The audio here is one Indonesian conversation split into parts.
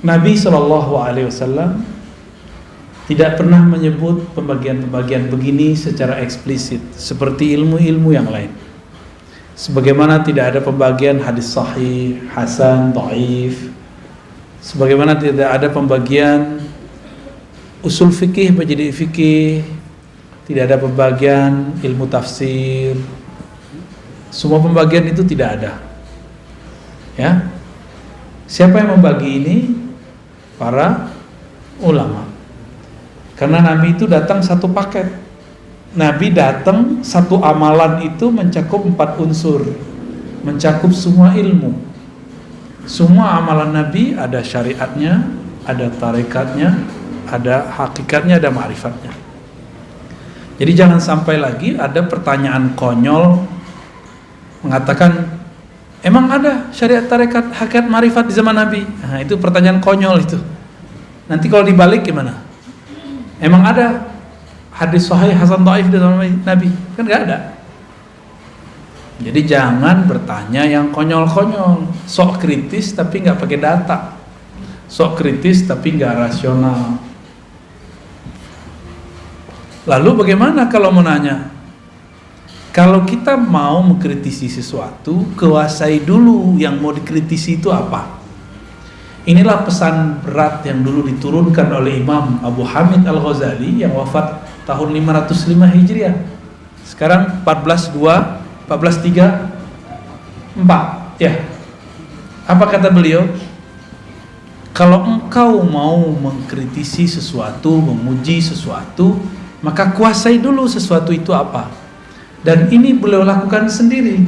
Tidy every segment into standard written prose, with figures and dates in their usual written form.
Nabi SAW tidak pernah menyebut pembagian-pembagian begini secara eksplisit seperti ilmu-ilmu yang lain. Sebagaimana tidak ada pembagian hadis sahih, hasan, dhaif. Sebagaimana tidak ada pembagian usul fikih menjadi fikih, tidak ada pembagian ilmu tafsir. Semua pembagian itu tidak ada. Ya. Siapa yang membagi ini? Para ulama. Karena Nabi itu datang satu paket. Nabi datang satu amalan itu mencakup 4 unsur, mencakup semua ilmu. Semua amalan Nabi ada syariatnya, ada tarekatnya, ada hakikatnya, ada ma'rifatnya. Jadi jangan sampai lagi ada pertanyaan konyol mengatakan, emang ada syariat, tarekat, hakikat, ma'rifat di zaman Nabi? Nah, itu pertanyaan konyol itu. Nanti kalau dibalik gimana? Emang ada hadis sahih, hasan, dhaif di zaman Nabi? Kan nggak ada. Jadi jangan bertanya yang konyol-konyol, sok kritis tapi nggak pakai data, sok kritis tapi nggak rasional. Lalu bagaimana kalau mau nanya? Kalau kita mau mengkritisi sesuatu, kuasai dulu yang mau dikritisi itu apa. Inilah pesan berat yang dulu diturunkan oleh Imam Abu Hamid Al-Ghazali yang wafat tahun 505 Hijriah. Sekarang 1434 ya. Apa kata beliau? Kalau engkau mau mengkritisi sesuatu, memuji sesuatu, maka kuasai dulu sesuatu itu apa. Dan ini beliau lakukan sendiri.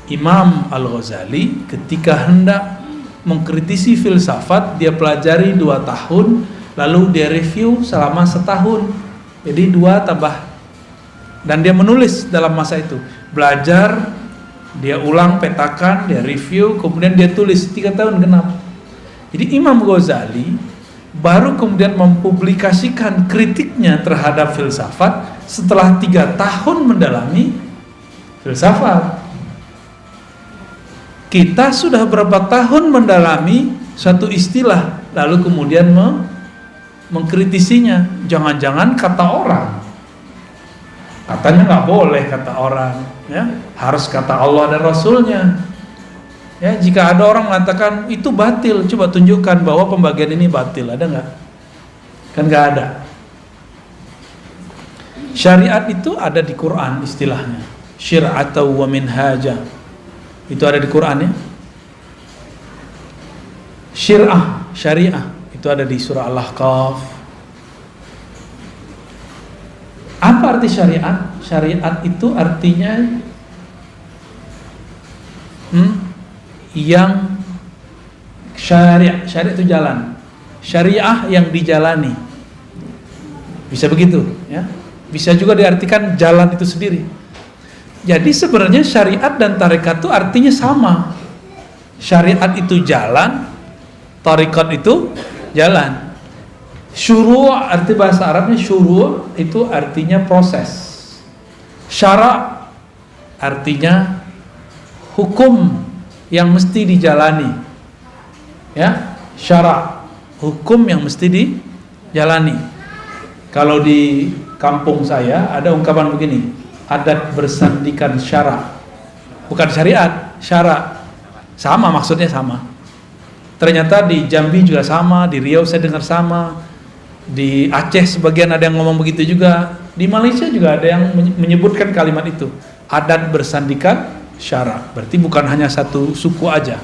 Imam Al-Ghazali ketika hendak mengkritisi filsafat, dia pelajari 2 tahun, lalu dia review selama 1 tahun. Jadi 2 tambah, dan dia menulis dalam masa itu. Belajar, dia ulang, petakan, dia review, kemudian dia tulis 3 tahun genap. Jadi Imam Ghazali baru kemudian mempublikasikan kritiknya terhadap filsafat setelah 3 tahun mendalami filsafat. Kita sudah berapa tahun mendalami satu istilah, lalu kemudian mengkritisinya. Jangan-jangan kata orang, katanya nggak boleh kata orang, ya harus kata Allah dan Rasulnya. Ya, jika ada orang mengatakan itu batil, coba tunjukkan bahwa pembagian ini batil, ada nggak? Kan nggak ada. Syariat itu ada di Quran istilahnya, syir'atan wa minhaja. Itu ada di Quran ya. Syariah itu ada di surah Al-Ahqaf. Apa arti syariat? Syariat itu artinya yang syariat itu jalan. Syariah yang dijalani. Bisa begitu ya. Bisa juga diartikan jalan itu sendiri. Jadi sebenarnya syariat dan tarekat itu artinya sama. Syariat itu jalan, tarekat itu jalan. Syuru' arti bahasa Arabnya syuru' itu artinya proses. Syara' artinya hukum yang mesti dijalani. Ya, syara' hukum yang mesti dijalani. Kalau di kampung saya ada ungkapan begini, adat bersandikan syara', bukan syariat, syara'. Sama, maksudnya sama. Ternyata di Jambi juga sama, di Riau saya dengar sama, di Aceh sebagian ada yang ngomong begitu juga, di Malaysia juga ada yang menyebutkan kalimat itu, adat bersandikan syara'. Berarti bukan hanya satu suku aja.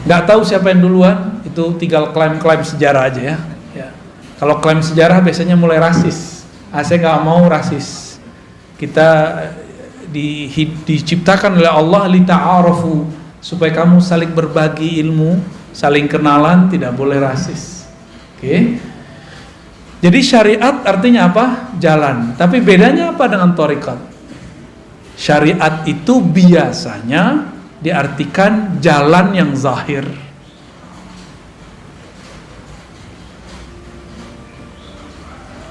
Nggak tahu siapa yang duluan, itu tinggal klaim-klaim sejarah aja ya. Kalau klaim sejarah biasanya mulai rasis. Saya nggak mau rasis. Kita diciptakan oleh Allah lita'arafu, supaya kamu saling berbagi ilmu, saling kenalan, tidak boleh rasis. Oke. Jadi syariat artinya apa? Jalan. Tapi bedanya apa dengan thariqat? Syariat itu biasanya diartikan jalan yang zahir.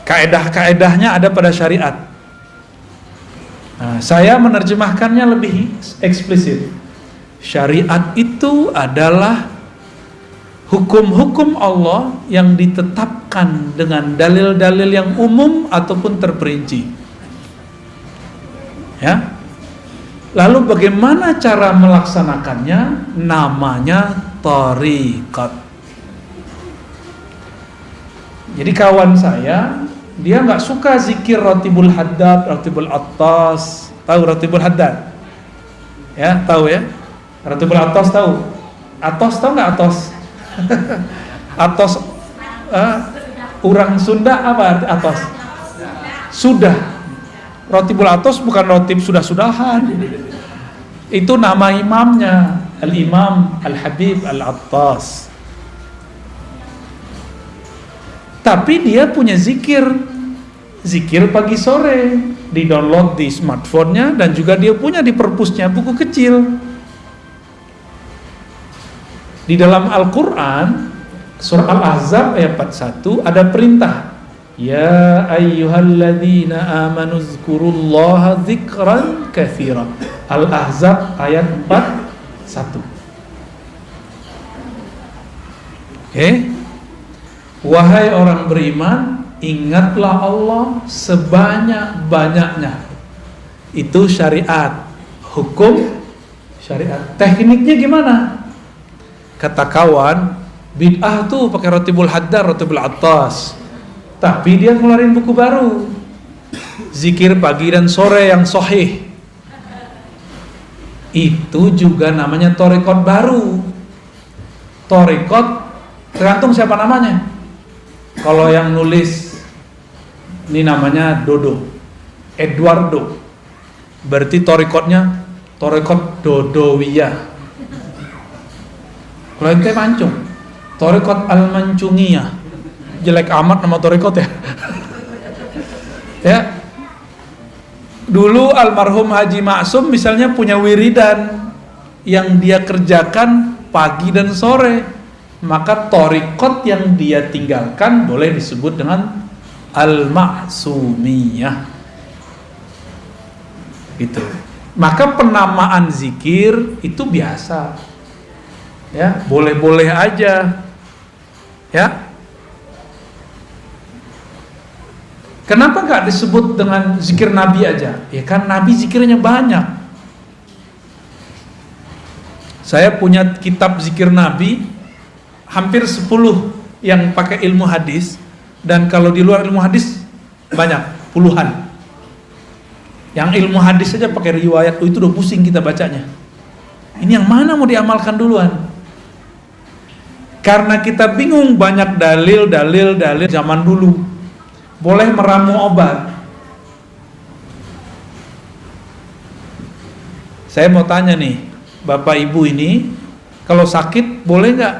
Kaedah-kaedahnya ada pada syariat. Nah, saya menerjemahkannya lebih eksplisit. Syariat itu adalah hukum-hukum Allah yang ditetapkan dengan dalil-dalil yang umum ataupun terperinci. Ya. Lalu bagaimana cara melaksanakannya? Namanya thariqat. Jadi kawan saya, dia nggak suka zikir Ratibul Haddad, Ratibul Attas. Tahu Ratibul Haddad? Ya, tahu ya? Ratibul Attas tahu? Atos tahu nggak Atos? Atos orang Sunda apa arti Atos? Sudah. Ratibul Atos bukan ratib sudah-sudahan. Itu nama imamnya, Al-Imam Al-Habib Al-Attas. Tapi dia punya zikir pagi sore, di-download di smartphone-nya, dan juga dia punya di perpusnya buku kecil. Di dalam Al-Quran surah Al-Ahzab ayat 41 ada perintah, ya ayyuhalladzina amanu zkurullaha dzikran katsira. Al-Ahzab ayat 41. Oke. Wahai orang beriman, ingatlah Allah sebanyak-banyaknya. Itu syariat, hukum syariat. Tekniknya gimana? Kata kawan, bid'ah tuh pakai Ratibul Haddad, Ratibul Attas. Tapi dia ngeluarin buku baru, zikir pagi dan sore yang sahih. Itu juga namanya thariqat baru. Thariqat tergantung siapa namanya. Kalau yang nulis ini namanya Dodo, Eduardo, berarti thariqatnya thariqat Dodowiyah. Kalau ente mancung, thariqat Al-Mancungiyah. Jelek amat nama thariqat ya. Ya. Dulu almarhum Haji Maksum misalnya punya wiridan yang dia kerjakan pagi dan sore, maka thariqat yang dia tinggalkan boleh disebut dengan Al-Maksumiyah. Gitu. Maka penamaan zikir itu biasa. Ya, boleh-boleh aja. Ya. Kenapa nggak disebut dengan zikir Nabi aja? Ya kan Nabi zikirnya banyak. Saya punya kitab zikir Nabi hampir 10 yang pakai ilmu hadis, dan kalau di luar ilmu hadis banyak, puluhan. Yang ilmu hadis saja pakai riwayat, itu udah pusing kita bacanya. Ini yang mana mau diamalkan duluan? Karena kita bingung, banyak dalil zaman dulu. Boleh meramu obat. Saya mau tanya nih, Bapak Ibu ini, kalau sakit boleh nggak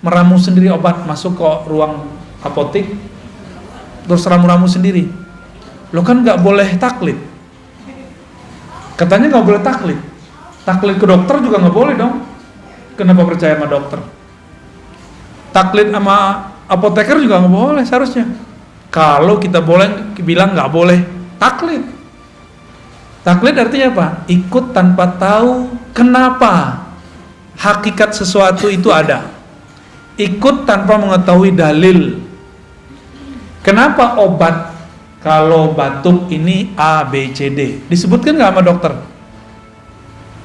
meramu sendiri obat, masuk ke ruang apotek terus ramu-ramu sendiri? Lo kan nggak boleh taklid. Katanya nggak boleh taklid. Taklid ke dokter juga nggak boleh dong. Kenapa percaya sama dokter? Taklid sama apoteker juga nggak boleh seharusnya. Kalau kita boleh bilang nggak boleh taklid. Taklid artinya apa? Ikut tanpa tahu kenapa hakikat sesuatu itu ada. Ikut tanpa mengetahui dalil. Kenapa obat kalau batuk ini A, B, C, D? Disebutkan nggak sama dokter?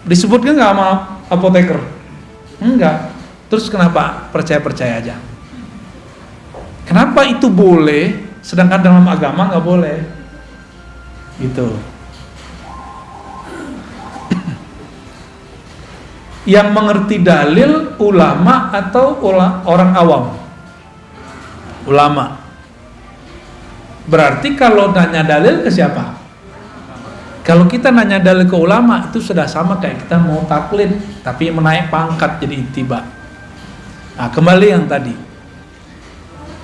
Disebutkan nggak sama apoteker? Enggak. Terus kenapa percaya-percaya aja? Kenapa itu boleh, sedangkan dalam agama nggak boleh? Gitu. Yang mengerti dalil ulama atau orang awam? Ulama. Berarti kalau nanya dalil ke siapa? Kalau kita nanya dalil ke ulama, itu sudah sama kayak kita mau taklid, tapi menaik pangkat jadi ittiba. Nah, kembali yang tadi.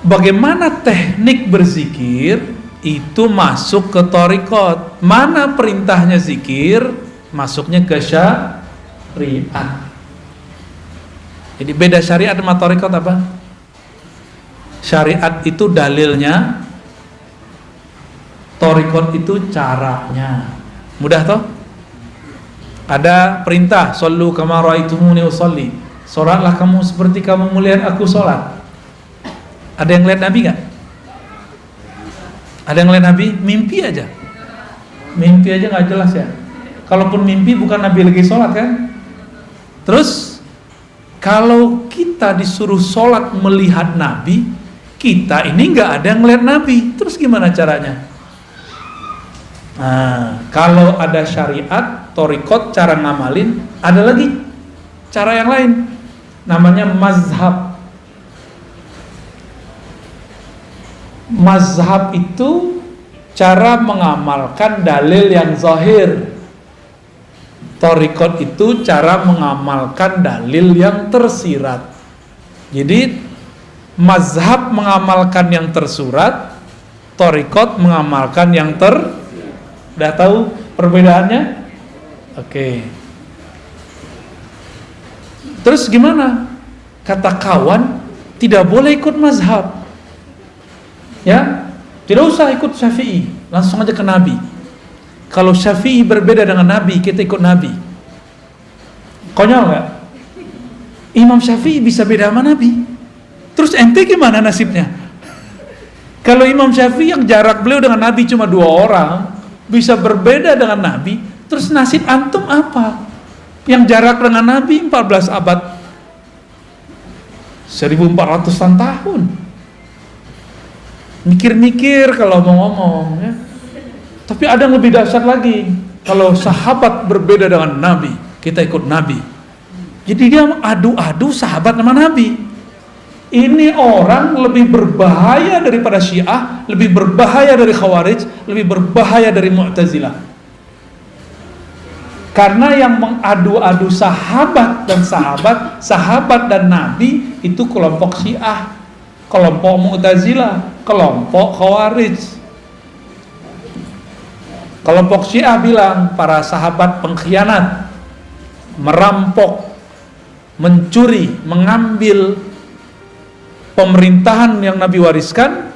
Bagaimana teknik berzikir itu masuk ke thariqat. Mana perintahnya zikir, masuknya ke syariat. Jadi beda syariat sama thariqat apa? Syariat itu dalilnya, thariqat itu caranya. Mudah toh? Ada perintah, sallu kama raaitumuni usolli. Sholatlah kamu seperti kamu melihat aku sholat. Ada yang lihat Nabi nggak? Ada yang lihat Nabi? Mimpi aja nggak jelas ya. Kalaupun mimpi bukan Nabi lagi sholat kan. Terus kalau kita disuruh sholat melihat Nabi, kita ini nggak ada yang ngeliat Nabi, terus gimana caranya? Nah, kalau ada syariat, thariqat, cara ngamalin, ada lagi cara yang lain, namanya mazhab. Mazhab itu cara mengamalkan dalil yang zahir. Thariqat itu cara mengamalkan dalil yang tersirat. Jadi mazhab mengamalkan yang tersurat, thariqat mengamalkan yang Udah tahu perbedaannya? Oke. Terus gimana? Kata kawan, tidak boleh ikut mazhab. Ya, tidak usah ikut Syafi'i, langsung aja ke Nabi. Kalau Syafi'i berbeda dengan Nabi, kita ikut Nabi. Konyol nggak? Imam Syafi'i bisa beda sama Nabi. Terus ente gimana nasibnya? Kalau Imam Syafi'i yang jarak beliau dengan Nabi cuma 2 orang, bisa berbeda dengan Nabi, terus nasib antum apa? Yang jarak dengan Nabi 14 abad, 1400-an tahun. Mikir-mikir kalau mau ngomong ya. Tapi ada yang lebih dahsyat lagi. Kalau sahabat berbeda dengan Nabi, kita ikut Nabi. Jadi dia adu-adu sahabat sama Nabi. Ini orang lebih berbahaya daripada Syiah, lebih berbahaya dari Khawarij, lebih berbahaya dari Mu'tazilah. Karena yang mengadu-adu sahabat dan Nabi itu kelompok Syiah, kelompok Mu'tazilah, kelompok Khawarij. Kelompok Syiah bilang para sahabat pengkhianat, merampok, mencuri, mengambil pemerintahan yang Nabi wariskan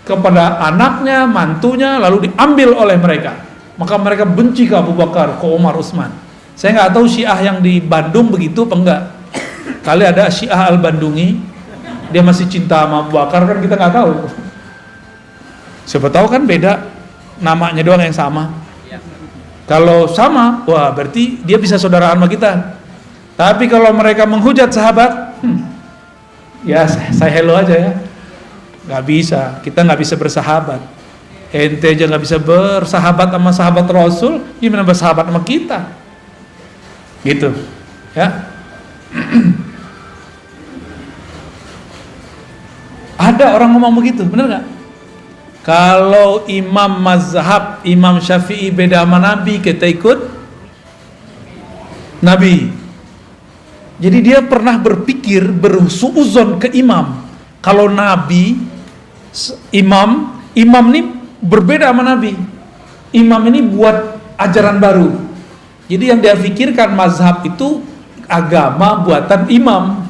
kepada anaknya, mantunya, lalu diambil oleh mereka. Maka mereka benci ke Abu Bakar, ke Umar, Utsman. Saya nggak tahu Syiah yang di Bandung begitu apa enggak. Kali ada Syiah Al-Bandungi, dia masih cinta sama Abu Bakar, kan kita nggak tahu. Siapa tahu kan beda, namanya doang yang sama. Kalau sama, wah berarti dia bisa saudaraan sama kita. Tapi kalau mereka menghujat sahabat, ya saya hello aja ya. Nggak bisa, kita nggak bisa bersahabat. Ente aja nggak bisa bersahabat sama sahabat Rasul, gimana bersahabat sama kita? Gitu, ya. Ada orang ngomong begitu, bener nggak? Kalau imam mazhab, Imam Syafi'i beda sama Nabi, kita ikut Nabi. Jadi dia pernah berpikir, bersuuzon ke imam. Kalau Nabi, imam ini berbeda sama Nabi. Imam ini buat ajaran baru. Jadi yang dia pikirkan mazhab itu agama buatan imam.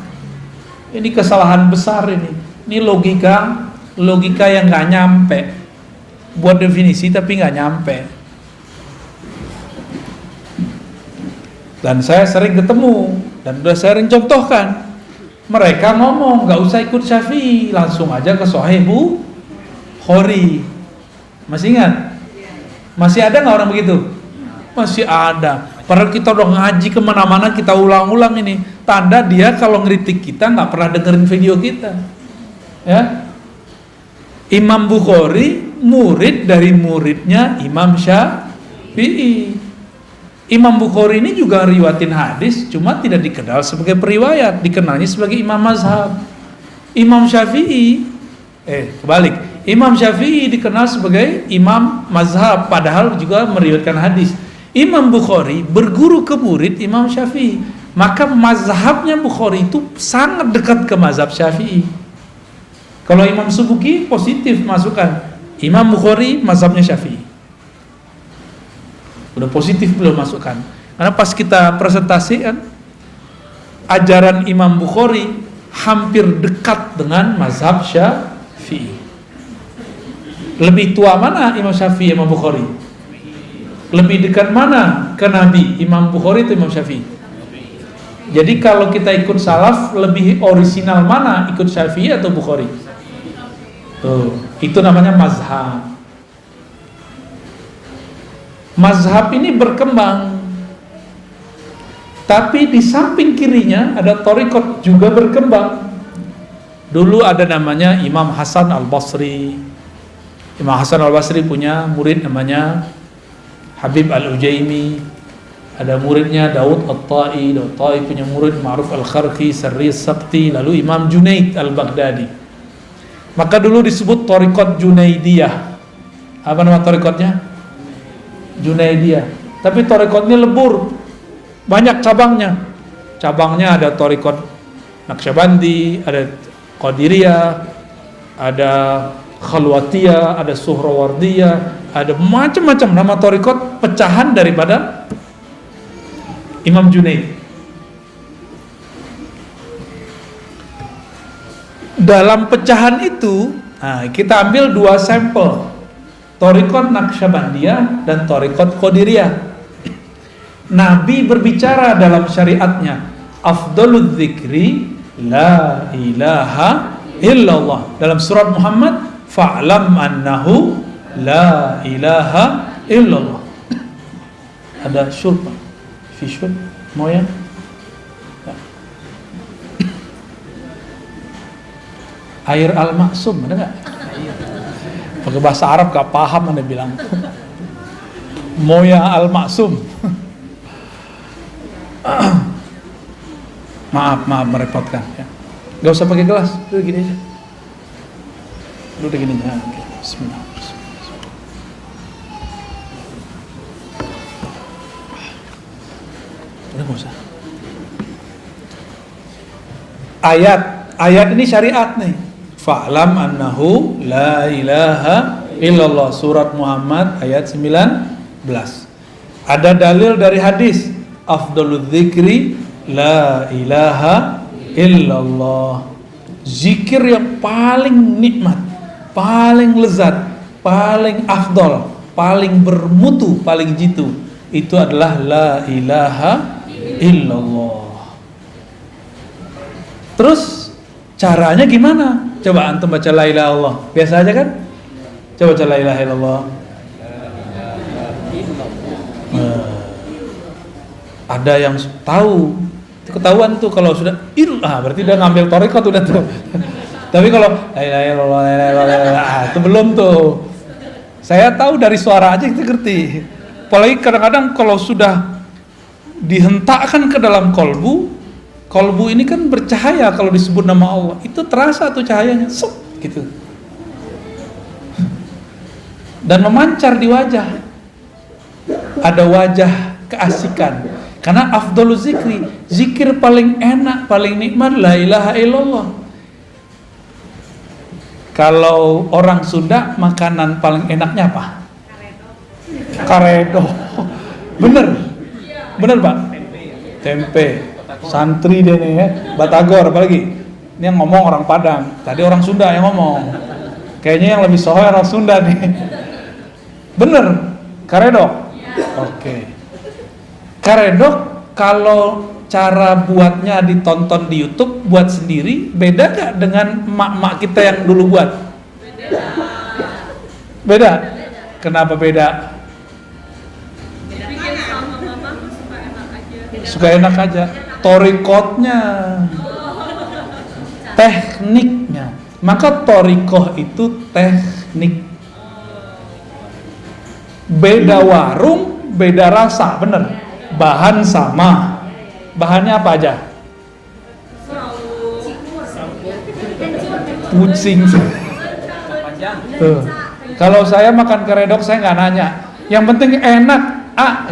Ini kesalahan besar ini. Ini logika yang nggak nyampe. Buat definisi tapi nggak nyampe. Dan saya sering ketemu dan udah sering contohkan. Mereka ngomong nggak usah ikut Syafi'i, langsung aja ke Sahih Bukhari. Masih ingat? Masih ada nggak orang begitu? Masih ada. Padahal kita udah ngaji kemana-mana, kita ulang-ulang ini. Tanda dia kalau ngeritik kita nggak pernah dengerin video kita. Ya. Imam Bukhari murid dari muridnya Imam Syafi'i. Imam Bukhari ini juga riwayatin hadis, cuma tidak dikenal sebagai periwayat, dikenalnya sebagai imam mazhab. Imam Syafi'i, kebalik. Imam Syafi'i dikenal sebagai imam mazhab, padahal juga meriwayatkan hadis. Imam Bukhari berguru ke murid Imam Syafi'i, maka mazhabnya Bukhari itu sangat dekat ke mazhab Syafi'i. Kalau Imam Subuki positif masukkan, Imam Bukhari mazhabnya Syafi'i. Udah positif belum masukkan. Karena pas kita presentasi kan, ajaran Imam Bukhari hampir dekat dengan mazhab Syafi'i. Lebih tua mana Imam Syafi'i, Imam Bukhari? Lebih dekat mana ke Nabi, Imam Bukhari atau Imam Syafi'i? Jadi kalau kita ikut salaf, lebih orisinal mana? Ikut Syafi'i atau Bukhari? Tuh, itu namanya mazhab. Mazhab ini berkembang, tapi di samping kirinya ada thariqat juga berkembang. Dulu ada namanya Imam Hasan Al-Basri. Imam Hasan Al-Basri punya murid namanya Habib Al-Ujaimi. Ada muridnya Daud At-Tai. Daud At-Tai punya murid Ma'ruf Al-Kharqi, Sarri Sabti. Lalu Imam Junaid Al-Baghdadi. Maka dulu disebut thariqat Junaidiyah. Apa nama thariqatnya? Junaidiyah. Tapi thariqatnya lebur, banyak cabangnya. Cabangnya ada thariqat Naqsyabandi, ada Qadiriyah, ada Khalwatiyah, ada Suhrawardiyah, ada macam-macam nama thariqat pecahan daripada Imam Junaid. Dalam pecahan itu, kita ambil dua sampel, thariqat Naqsyabandiyah dan thariqat Qadiriyah. Nabi berbicara dalam syariatnya, afdalul dzikri la ilaha illallah. Dalam surat Muhammad, fa'lam annahu la ilaha illallah. Ada syurba, fi mau ya? Air al-maksum ada nggak? Pakai bahasa Arab gak paham Anda bilang. Moya al-maksum. Maaf merepotkan ya. Gak usah pakai gelas, udah gini aja. Udah gini aja. Bismillah. Udah gak usah. Ayat ini syariat nih. Fa'lam annahu la ilaha illallah. Surat Muhammad ayat 19. Ada dalil dari hadis, afdalul dzikri la ilaha illallah. Zikir yang paling nikmat, paling lezat, paling afdal, paling bermutu, paling jitu, itu adalah la ilaha illallah. Terus caranya gimana? Coba antum baca la ilaha illallah. Biasa aja kan? Coba baca la ilaha illallah. Ada yang tahu, ketahuan tuh kalau sudah berarti udah ngambil thariqat udah tuh. Tapi kalau la ilaha illallah, itu belum tuh. Saya tahu dari suara aja kita ngerti. Apalagi kadang-kadang kalau sudah dihentakkan ke dalam kolbu ini kan bercahaya kalau disebut nama Allah. Itu terasa tuh cahayanya, gitu. Dan memancar di wajah. Ada wajah keasikan. Karena afdhalul zikri, zikir paling enak, paling nikmat la ilaha illallah. Kalau orang Sunda, makanan paling enaknya apa? Karedo. Bener Pak? Tempe. Santri dia nih ya, Batagor apalagi. Ini yang ngomong orang Padang. Tadi orang Sunda yang ngomong. Kayaknya yang lebih sohor orang Sunda nih. Bener, karedok. Oke. Karedok kalau cara buatnya ditonton di YouTube, buat sendiri, beda gak dengan mak-mak kita yang dulu buat? Beda. Kenapa beda? Suka enak aja. Thariqatnya, tekniknya. Maka thariqah itu teknik. Beda warung, beda rasa, bener. Bahan sama. Bahannya apa aja? Pucing. Tuh. Kalau saya makan keredok saya nggak nanya. Yang penting enak,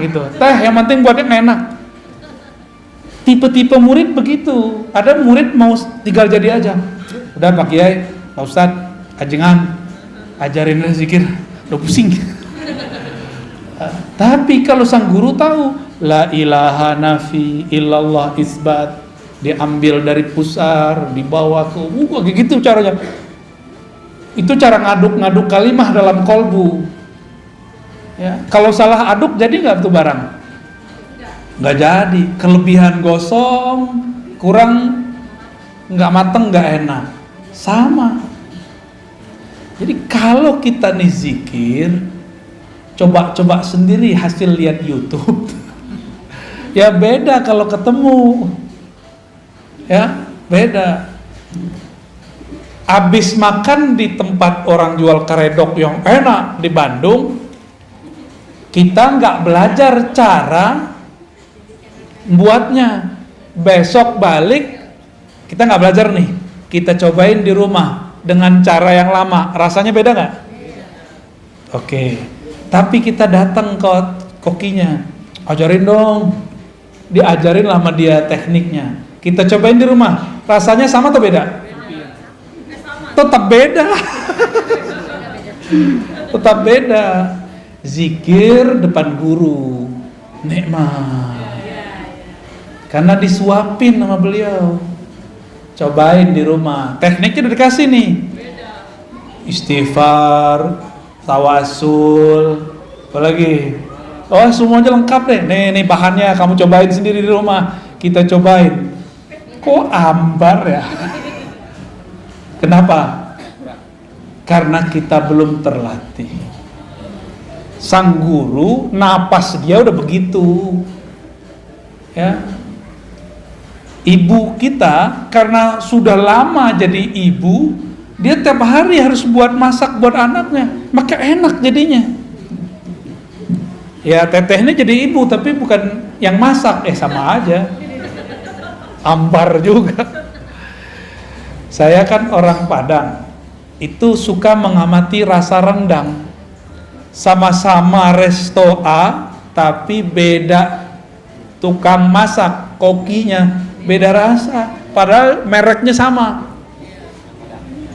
gitu. Teh yang penting buatnya enak. Tipe-tipe murid begitu. Ada murid mau tinggal jadi aja. Udah Pak Kiai, Pak Ustadz, ajengan, ajarin zikir, udah pusing. Tapi kalau sang guru tahu la ilaha nafi illallah isbat, diambil dari pusar, dibawa ke kayak gitu caranya. Itu cara ngaduk-ngaduk kalimah dalam kolbu. Ya, kalau salah aduk jadi nggak tuh barang? nggak jadi. Kelebihan gosong, kurang nggak mateng, nggak enak, sama. Jadi kalau kita nih zikir, coba sendiri hasil lihat YouTube. Ya beda kalau ketemu, ya beda. Abis makan di tempat orang jual karedok yang enak di Bandung, kita nggak belajar cara buatnya. Besok balik, kita nggak belajar nih, kita cobain di rumah dengan cara yang lama, rasanya beda nggak? Oke. Tapi kita datang ke kokinya, ajarin dong, diajarin sama dia tekniknya. Kita cobain di rumah, rasanya sama atau beda? Tetap beda. Tetap beda. Zikir depan guru, nikmat. Karena disuapin sama beliau. Cobain di rumah, tekniknya udah dikasih nih. Istighfar, tawasul, apalagi, oh semuanya lengkap deh. Nih bahannya, kamu cobain sendiri di rumah. Kita cobain. Kok ambar ya? Kenapa? Karena kita belum terlatih. Sang guru, napas dia udah begitu, ya. Ibu kita karena sudah lama jadi ibu, dia tiap hari harus buat masak buat anaknya, maka enak jadinya. Ya tetehnya jadi ibu tapi bukan yang masak, sama aja, ambar juga. Saya kan orang Padang, itu suka mengamati rasa rendang. Sama-sama resto A, tapi beda tukang masak, kokinya beda rasa, padahal mereknya sama.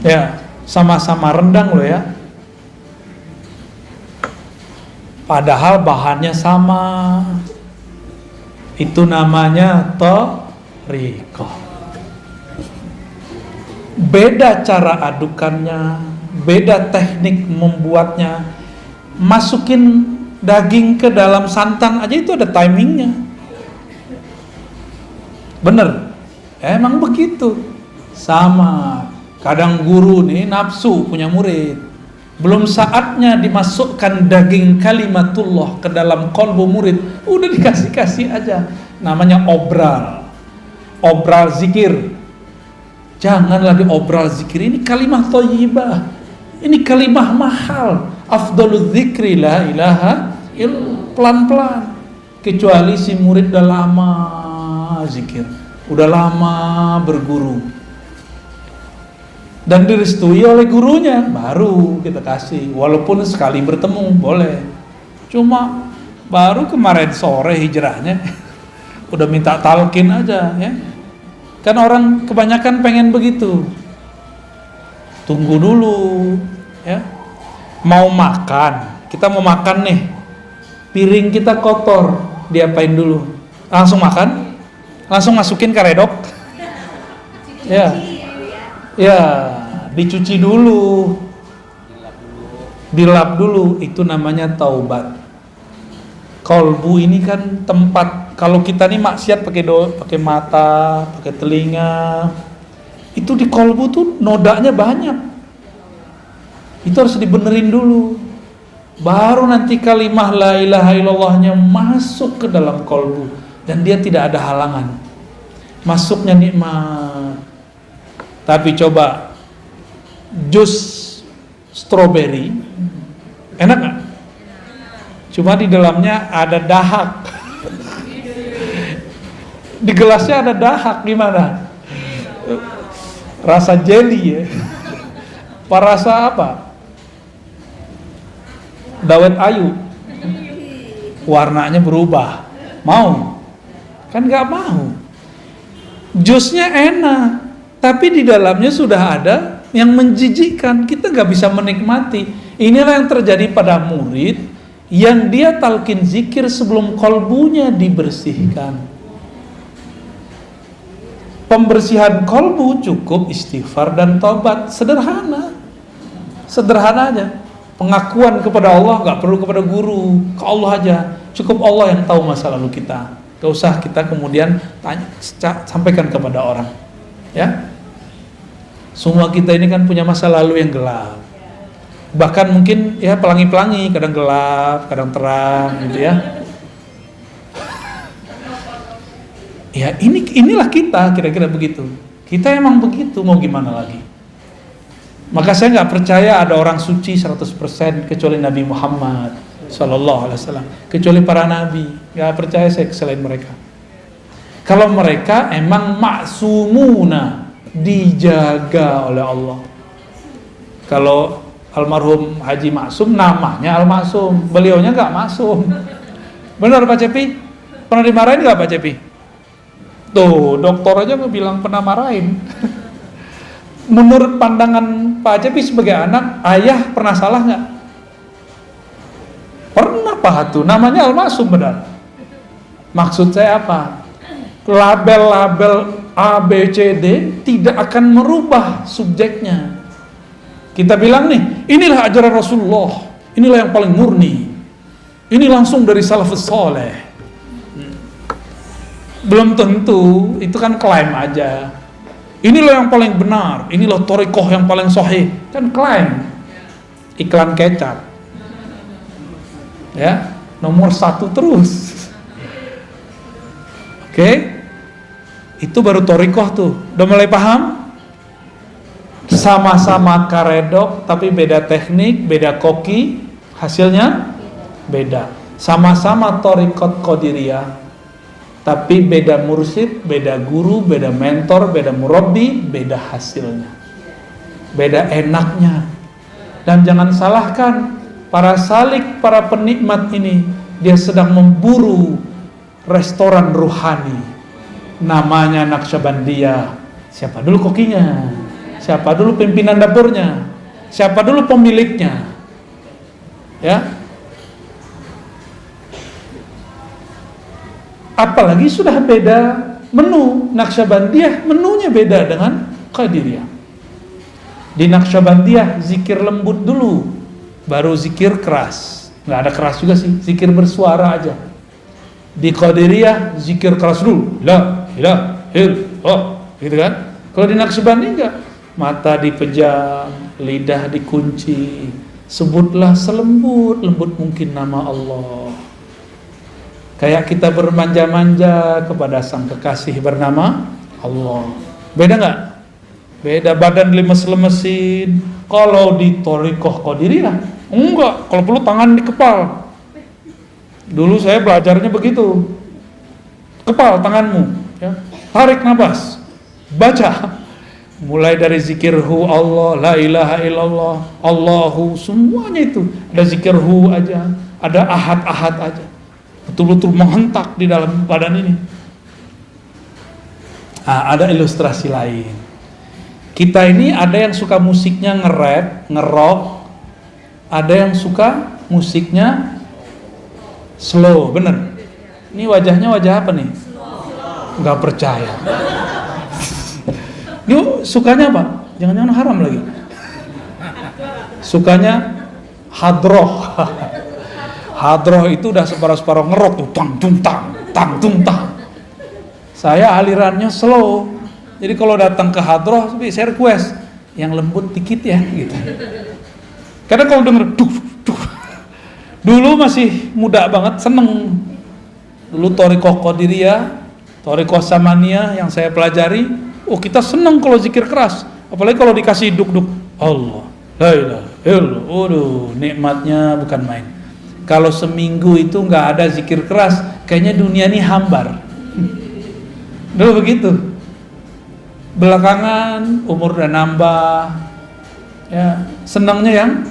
Ya, sama-sama rendang loh ya. Padahal bahannya sama. Itu namanya thoriqah. Beda cara adukannya, beda teknik membuatnya. Masukin daging ke dalam santan aja itu ada timingnya. Bener, emang begitu. Sama. Kadang guru nih nafsu punya murid, belum saatnya dimasukkan daging kalimatullah ke dalam kolbu murid, udah dikasih aja. Namanya obral zikir. Janganlah diobral zikir. Ini kalimah thayyibah, ini kalimah mahal. Afdalul zikri la ilaha illallah. Pelan-pelan. Kecuali si murid udah lama zikir, udah lama berguru dan direstui oleh gurunya, baru kita kasih. Walaupun sekali bertemu boleh, cuma baru kemarin sore hijrahnya udah minta talqin aja ya. Kan orang kebanyakan pengen begitu. Tunggu dulu ya. Mau makan, kita mau makan nih, piring kita kotor, diapain dulu? Langsung makan? Langsung masukin karedok? Ya, ya, dicuci dulu, dilap dulu. Itu namanya taubat. Kolbu ini kan tempat, kalau kita nih maksiat pakai mata, pakai telinga, itu di kolbu tuh nodanya banyak. Itu harus dibenerin dulu, baru nanti kalimah la ilaha illallahnya masuk ke dalam kolbu, dan dia tidak ada halangan, masuknya nikmat. Tapi coba jus stroberi, enak gak? Cuma di dalamnya ada dahak. Di gelasnya ada dahak, gimana? Rasa jelly ya? Apa rasa apa? Dawet ayu, warnanya berubah, mau? Kan gak mau. Jusnya enak, tapi di dalamnya sudah ada yang menjijikkan, kita gak bisa menikmati. Inilah yang terjadi pada murid yang dia talqin zikir sebelum kolbunya dibersihkan. Pembersihan kolbu cukup istighfar dan taubat, sederhana aja. Pengakuan kepada Allah, gak perlu kepada guru, ke Allah aja. Cukup Allah yang tahu masa lalu kita. Gak usah kita kemudian sampaikan kepada orang. Ya, semua kita ini kan punya masa lalu yang gelap. Bahkan mungkin ya pelangi-pelangi, kadang gelap, kadang terang gitu ya. Ya inilah kita, kira-kira begitu. Kita emang begitu, mau gimana lagi. Maka saya nggak percaya ada orang suci 100% kecuali Nabi Muhammad Sallallahu Alaihi Wasallam, kecuali para nabi. Nggak percaya saya selain mereka. Kalau mereka emang maksumuna, dijaga oleh Allah. Kalau almarhum Haji Maksum namanya Al-Maksum, beliaunya nggak maksum. Benar Pak Cepi? Pernah dimarahin nggak Pak Cepi? Tuh, dokter aja bilang pernah marahin. Menurut pandangan Pak Cepi sebagai anak, ayah pernah salah nggak? Pernah Pak tuh, namanya Al-Maksum benar. Maksud saya apa? Label-label A, B, C, D tidak akan merubah subjeknya. Kita bilang nih, inilah ajaran Rasulullah, inilah yang paling murni, ini langsung dari salafus soleh. Belum tentu, itu kan klaim aja. Inilah yang paling benar, inilah thariqah yang paling sahih, kan klaim, iklan kecap. Ya, nomor 1 terus. Oke? Itu baru thariqah tuh. Udah mulai paham? Sama-sama karedok tapi beda teknik, beda koki, hasilnya beda. Sama-sama thariqat qadiriyah tapi beda mursyid, beda guru, beda mentor, beda murabbi, beda hasilnya. Beda enaknya. Dan jangan salahkan para salik, para penikmat ini, dia sedang memburu restoran ruhani. Namanya Naqsyabandiyah. Siapa dulu kokinya? Siapa dulu pimpinan dapurnya? Siapa dulu pemiliknya? Ya. Apalagi sudah beda menu. Naqsyabandiyah menunya beda dengan Qadiriyah. Di Naqsyabandiyah zikir lembut dulu, baru zikir keras. Nggak ada keras juga sih, zikir bersuara aja. Di Qadiriyah zikir keras dulu, la ilaha illallah, gitu kan? Kalau di Naqsyabandiyah enggak, mata dipejam, lidah dikunci, sebutlah selembut-lembut mungkin nama Allah. Kayak kita bermanja-manja kepada sang kekasih bernama Allah. Beda nggak? Beda, badan lemes-lemesin. Kalau di thariqah Qadiriyah enggak, kalau perlu tangan di kepal. Dulu saya belajarnya begitu. Kepal tanganmu, ya. Tarik nafas, baca. Mulai dari zikirhu Allah, la ilaha illallah, Allahu, semuanya itu. Ada zikirhu aja, ada ahad-ahad aja. Betul-betul menghentak di dalam badan ini. Ada ilustrasi lain. Kita ini ada yang suka musiknya nge-rap, nge-rock, ada yang suka musiknya slow, bener. Ini wajahnya wajah apa nih? Nggak percaya. Ini sukanya apa? Jangan-jangan haram lagi. Sukanya hadroh. Hadroh itu udah separuh-separuh ngerok tuh, tang tung tang, tang tung tang. Saya alirannya slow. Jadi kalau datang ke hadroh, saya request yang lembut dikit ya, gitu. Karena kalau denger duh, duh. Dulu masih muda banget, seneng. Dulu thariqah Qadiriyah, thariqah Samaniyah yang saya pelajari, kita seneng kalau zikir keras. Apalagi kalau dikasih duk-duk. Allah, la ilaha illallah. Waduh, nikmatnya bukan main. Kalau seminggu itu nggak ada zikir keras, kayaknya dunia ini hambar. Dulu begitu. Belakangan umur udah nambah, ya senangnya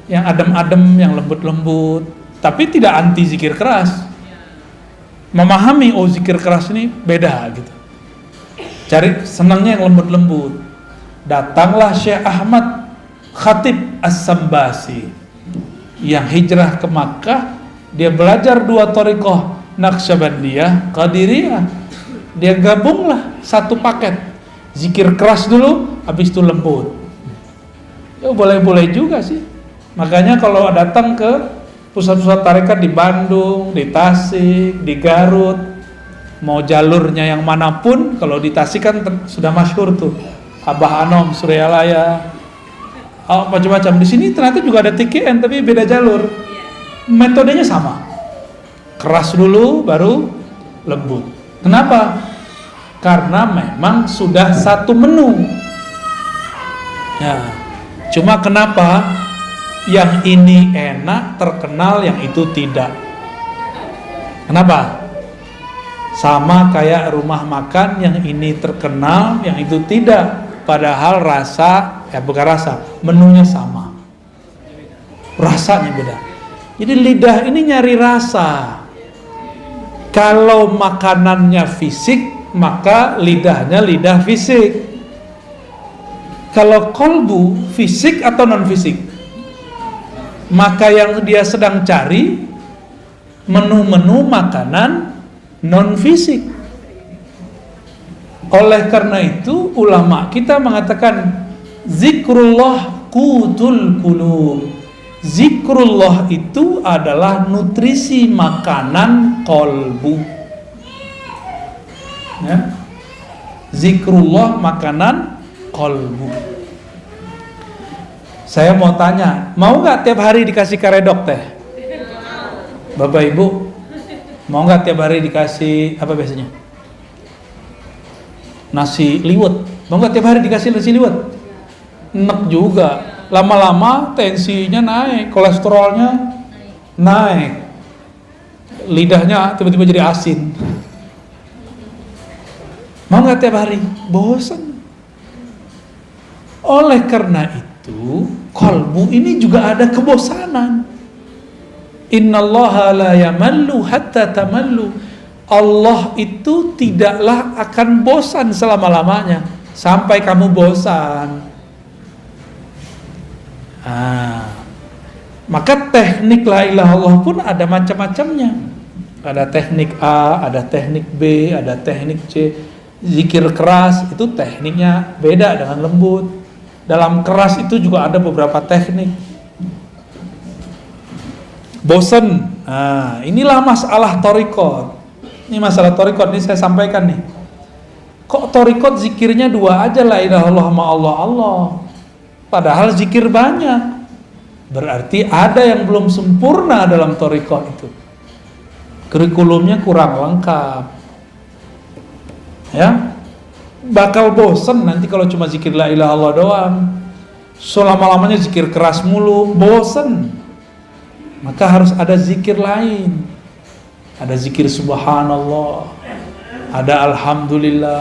yang adem-adem, yang lembut-lembut, tapi tidak anti zikir keras. Memahami zikir keras ini beda gitu. Cari senangnya yang lembut-lembut. Datanglah Syekh Ahmad Khatib As-Sambasi yang hijrah ke Makkah. Dia belajar 2 thariqah, Naqsyabandiyah, Qadiriyah. Dia gabunglah satu paket. Zikir keras dulu, habis itu lembut. Ya boleh-boleh juga sih. Makanya kalau datang ke pusat-pusat tarekat di Bandung, di Tasik, di Garut, mau jalurnya yang manapun. Kalau di Tasik kan sudah masyhur tuh, Abah Anom, Suryalaya, macam-macam. Di sini ternyata juga ada TKN tapi beda jalur. Metodenya sama, keras dulu baru lembut. Kenapa? Karena memang sudah satu menu ya. Cuma kenapa yang ini enak terkenal, yang itu tidak? Kenapa? Sama kayak rumah makan, yang ini terkenal, yang itu tidak. Padahal rasa, bukan rasa, menunya sama, rasanya beda. Jadi lidah ini nyari rasa. Kalau makanannya fisik, maka lidahnya lidah fisik. Kalau kolbu fisik atau non fisik, maka yang dia sedang cari menu-menu makanan non fisik. Oleh karena itu ulama kita mengatakan zikrullah qutul qulub. Zikrullah itu adalah nutrisi makanan kolbu ya. Zikrullah makanan kolbu. Saya mau tanya, mau gak tiap hari dikasih karedok teh? Bapak Ibu, mau gak tiap hari dikasih apa biasanya? Nasi liwet. Mau gak tiap hari dikasih nasi liwet? Enak juga. Lama-lama tensinya naik, kolesterolnya naik, lidahnya tiba-tiba jadi asin. Mau gak tiap hari? Bosan. Oleh karena itu kolbu ini juga ada kebosanan. Innallaha la yamallu hatta tamallu. Allah itu tidaklah akan bosan selama-lamanya sampai kamu bosan. Maka teknik la ilaha illallah pun ada macam-macamnya. Ada teknik A, ada teknik B, ada teknik C. Zikir keras itu tekniknya beda dengan lembut. Dalam keras itu juga ada beberapa teknik. Bosen. Inilah masalah thariqat. Ini masalah thariqat, ini saya sampaikan nih. Kok thariqat zikirnya dua aja, la ilaha illallah ma Allah Allah. Padahal zikir banyak. Berarti ada yang belum sempurna dalam thariqat itu. Kurikulumnya kurang lengkap. Ya. Bakal bosen nanti kalau cuma zikir la ilaha illallah doang. Selama-lamanya zikir keras mulu, bosen. Maka harus ada zikir lain. Ada zikir subhanallah, ada alhamdulillah,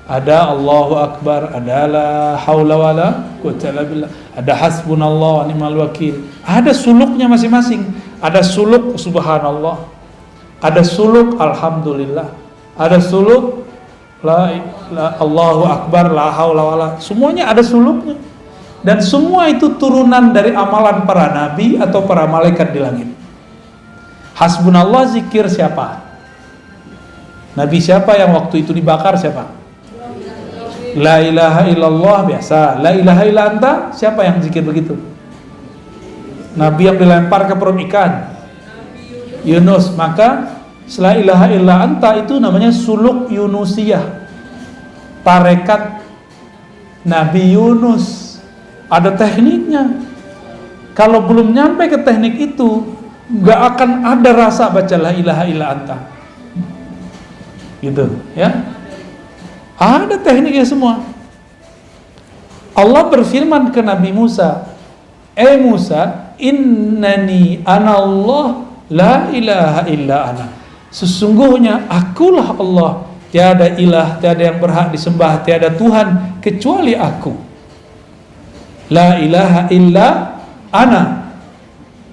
ada Allahu akbar, ada la haula wala quwwata illa billah, ada hasbunallah wa ni'mal wakil. Ada suluknya masing-masing. Ada suluk subhanallah, ada suluk alhamdulillah, ada suluk la Allahu akbar, la haula wala. Semuanya ada suluknya. Dan semua itu turunan dari amalan para nabi atau para malaikat di langit. Hasbunallah zikir siapa? Nabi siapa yang waktu itu dibakar siapa? La ilaha illallah biasa. La ilaha illa anta, siapa yang zikir begitu? Nabi yang dilempar ke perut ikan, Yunus. Maka la ilaha illa anta itu namanya suluk Yunusiyah, tarekat Nabi Yunus. Ada tekniknya. Kalau belum nyampe ke teknik itu, gak akan ada rasa baca la ilaha illa anta gitu ya. Ada tekniknya semua. Allah berfirman ke Nabi Musa, Musa, innani anallah la ilaha illa ana. Sesungguhnya akulah Allah, tiada ilah, tiada yang berhak disembah, tiada Tuhan kecuali aku. La ilaha illa ana.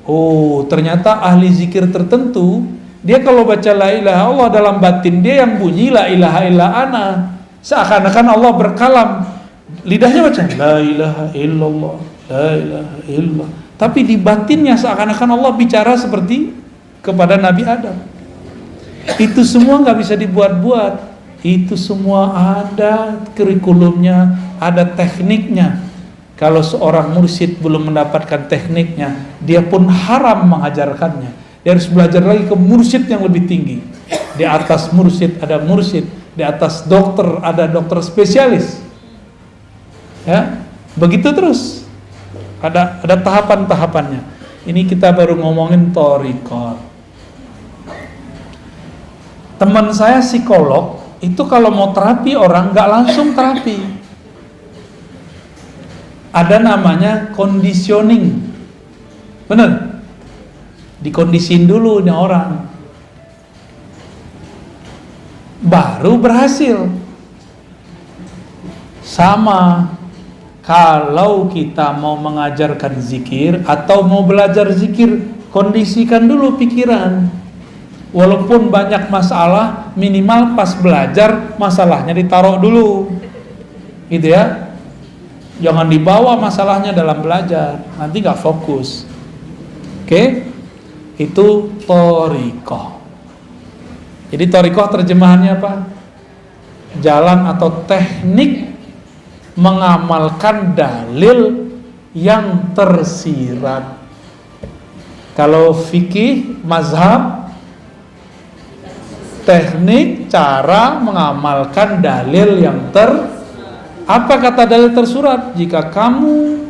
Oh, ternyata ahli zikir tertentu, dia kalau baca la ilaha Allah, dalam batin dia yang bunyi la ilaha illa ana. Seakan-akan Allah berkalam, lidahnya baca la ilaha illallah, la ilaha illallah, tapi di batinnya seakan-akan Allah bicara seperti kepada Nabi Adam. Itu semua nggak bisa dibuat-buat. Itu semua ada kurikulumnya, ada tekniknya. Kalau seorang mursyid belum mendapatkan tekniknya, dia pun haram mengajarkannya. Dia harus belajar lagi ke mursyid yang lebih tinggi. Di atas mursyid ada mursyid, di atas dokter ada dokter spesialis. Ya, begitu terus. Ada tahapan-tahapannya. Ini kita baru ngomongin thariqat. Teman saya psikolog itu kalau mau terapi orang nggak langsung terapi. Ada namanya conditioning. Bener? Dikondisin dulu nih orang. Baru berhasil. Sama kalau kita mau mengajarkan zikir atau mau belajar zikir, kondisikan dulu pikiran. Walaupun banyak masalah, minimal pas belajar masalahnya ditaruh dulu, gitu ya. Jangan dibawa masalahnya dalam belajar, nanti nggak fokus. Oke, itu thariqah. Jadi thariqah terjemahannya apa? Jalan atau teknik mengamalkan dalil yang tersirat. Kalau fikih mazhab, teknik cara mengamalkan dalil yang apa kata dalil tersurat? Jika kamu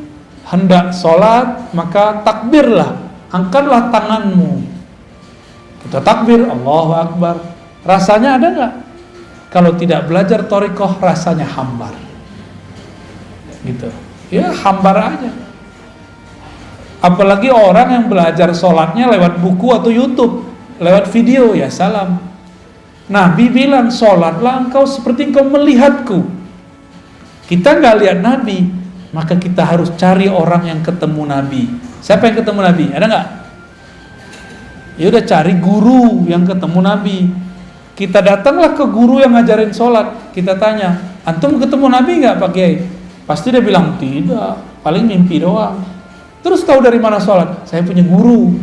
hendak sholat, maka takbirlah, angkatlah tanganmu. Kita takbir, Allahu Akbar. Rasanya ada nggak? Kalau tidak belajar thariqah, rasanya hambar. Gitu. Ya hambar aja. Apalagi orang yang belajar sholatnya lewat buku atau YouTube, lewat video, ya salam. Nabi bilang, sholatlah engkau seperti engkau melihatku. Kita nggak lihat Nabi, maka kita harus cari orang yang ketemu Nabi. Siapa yang ketemu Nabi? Ada nggak? Ya udah, cari guru yang ketemu Nabi. Kita datanglah ke guru yang ngajarin sholat. Kita tanya, antum ketemu Nabi nggak Pak Kiai? Pasti dia bilang tidak, paling mimpi doang. Terus tahu dari mana sholat? Saya punya guru.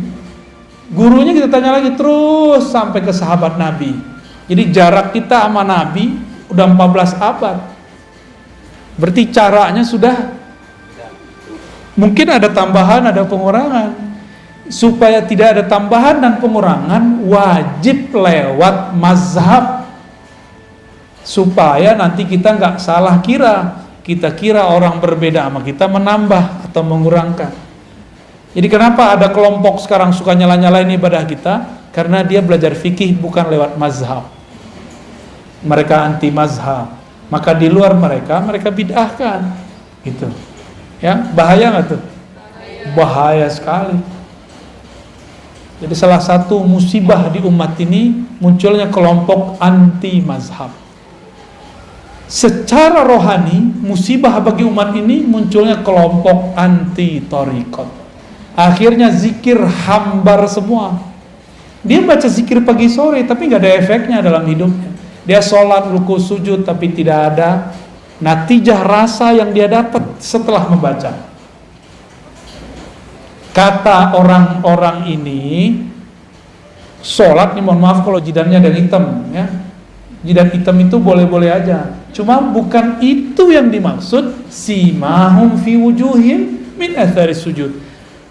Gurunya kita tanya lagi terus sampai ke sahabat Nabi. Jadi jarak kita sama Nabi udah 14 abad. Berarti caranya sudah mungkin ada tambahan, ada pengurangan. Supaya tidak ada tambahan dan pengurangan, wajib lewat mazhab. Supaya nanti kita nggak salah kira. Kita kira orang berbeda sama kita menambah atau mengurangkan. Jadi kenapa ada kelompok sekarang suka nyala-nyalain ibadah kita? Karena dia belajar fikih bukan lewat mazhab. Mereka anti mazhab. Maka di luar mereka bid'ahkan. Gitu. Ya, bahaya nggak tuh? Bahaya sekali. Jadi salah satu musibah di umat ini munculnya kelompok anti mazhab. Secara rohani, musibah bagi umat ini munculnya kelompok anti thariqat. Akhirnya zikir hambar semua. Dia baca zikir pagi sore tapi nggak ada efeknya dalam hidupnya. Dia sholat, ruku, sujud tapi tidak ada natijah rasa yang dia dapat setelah membaca. Kata orang-orang ini, sholat nih, mohon maaf kalau jidatnya ada hitam ya. Jidat hitam itu boleh-boleh aja. Cuma bukan itu yang dimaksud. Simahum fi wujuhim min athari sujud.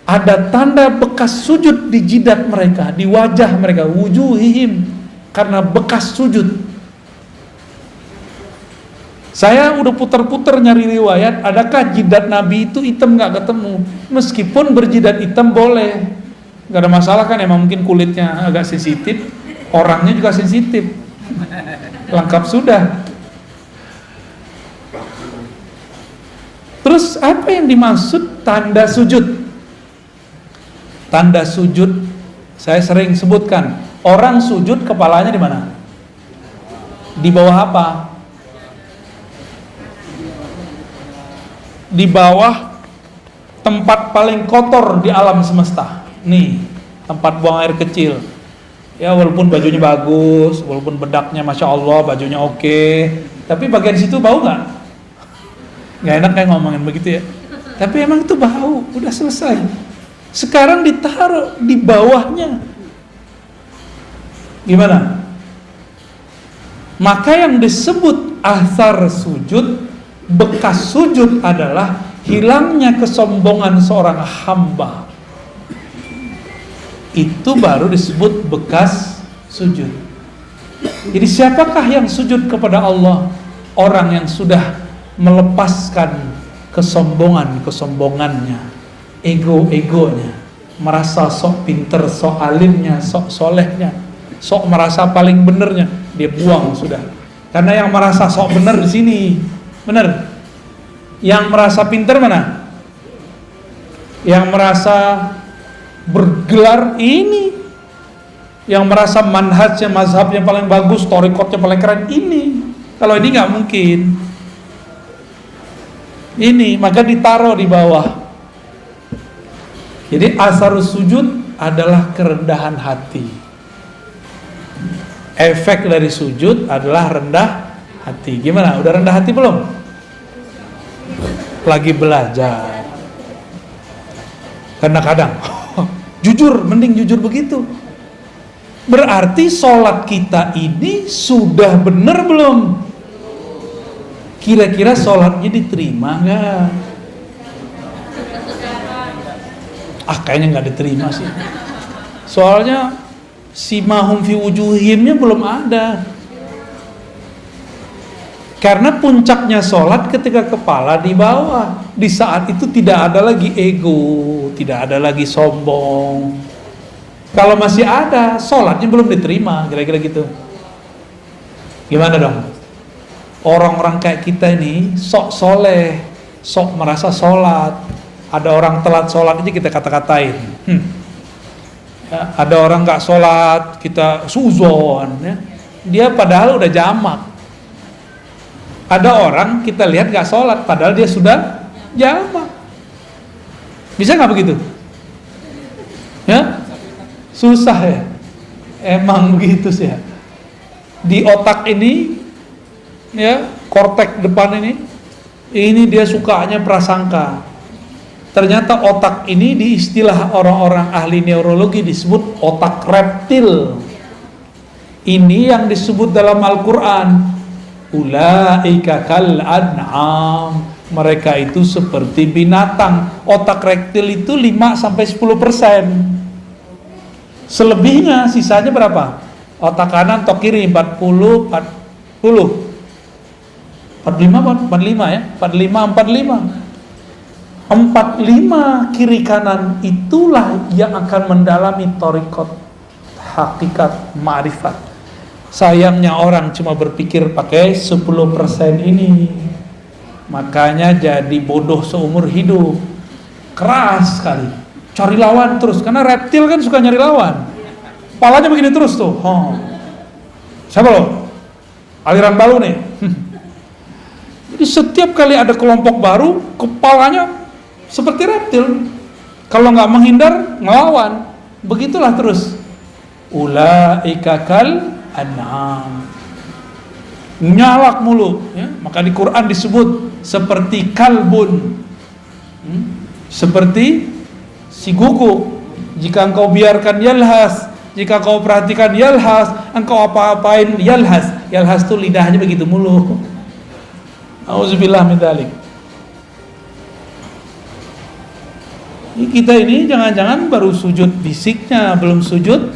Ada tanda bekas sujud di jidat mereka, di wajah mereka, wujuhihim, karena bekas sujud. Saya udah putar-putar nyari riwayat, adakah jidat Nabi itu hitam? Nggak ketemu. Meskipun berjidat hitam boleh, nggak ada masalah kan, emang mungkin kulitnya agak sensitif, orangnya juga sensitif, lengkap sudah. Terus apa yang dimaksud tanda sujud? Tanda sujud saya sering sebutkan, orang sujud kepalanya di mana? Di bawah apa? Di bawah tempat paling kotor di alam semesta. Nih, tempat buang air kecil. Ya walaupun bajunya bagus, walaupun bedaknya Masya Allah, bajunya oke, tapi bagian situ bau nggak? Nggak enak kayak ngomongin begitu ya. Tapi emang itu bau, udah selesai. Sekarang ditaruh di bawahnya. Gimana? Maka yang disebut athar sujud, bekas sujud adalah hilangnya kesombongan seorang hamba. Itu baru disebut bekas sujud. Jadi siapakah yang sujud kepada Allah? Orang yang sudah melepaskan kesombongannya, ego-egonya, merasa sok pinter, sok alimnya, sok solehnya, sok merasa paling benernya, dia buang sudah. Karena yang merasa sok bener di sini, bener. Yang merasa pinter mana? Yang merasa bergelar ini. Yang merasa manhajnya, mazhabnya paling bagus, thariqatnya paling keren ini. Kalau ini nggak mungkin. Ini maka ditaruh di bawah. Jadi asarus sujud adalah kerendahan hati. Efek dari sujud adalah rendah hati. Gimana? Udah rendah hati belum? Lagi belajar. Kadang-kadang jujur, mending jujur begitu. Berarti sholat kita ini sudah benar belum? Kira-kira sholatnya diterima nggak? Kayaknya nggak diterima sih. Soalnya simahum fi wujuhimnya belum ada. Karena puncaknya sholat ketika kepala di bawah. Di saat itu tidak ada lagi ego, tidak ada lagi sombong. Kalau masih ada, sholatnya belum diterima, kira-kira gitu. Gimana dong? Orang-orang kayak kita ini sok soleh, sok merasa sholat. Ada orang telat sholat aja kita kata-katain. Ya, ada orang nggak sholat, kita suzon. Ya. Dia padahal udah jamak. Ada orang kita lihat nggak sholat, padahal dia sudah jamak. Bisa nggak begitu? Ya? Susah ya, emang begitu sih ya. Di otak ini, ya kortek depan ini dia sukanya prasangka. Ternyata otak ini di istilah orang-orang ahli neurologi disebut otak reptil. Ini yang disebut dalam Al-Quran, ulaika kal an'am. Mereka itu seperti binatang. Otak reptil itu 5-10%. Selebihnya sisanya berapa? Otak kanan atau kiri 40 45 ya, 45 kiri kanan itulah yang akan mendalami thariqat, hakikat, ma'rifat. Sayangnya orang cuma berpikir pakai 10% ini. Makanya jadi bodoh seumur hidup. Keras sekali. Cari lawan terus, karena reptil kan suka nyari lawan. Kepalanya begini terus tuh. Siapa lo? Aliran baru nih. Jadi setiap kali ada kelompok baru, kepalanya seperti reptil. Kalau nggak menghindar, ngelawan. Begitulah terus. Ulaika kal an'am. Nyalak mulu. Ya? Maka di Quran disebut seperti kalbun. Seperti si gugu. Jika engkau biarkan yalhas, jika kau perhatikan yalhas, engkau apa-apain yalhas. Yalhas itu lidahnya begitu mulu. Auzubillah min dzalik. Kita ini jangan-jangan baru sujud fisiknya, belum sujud.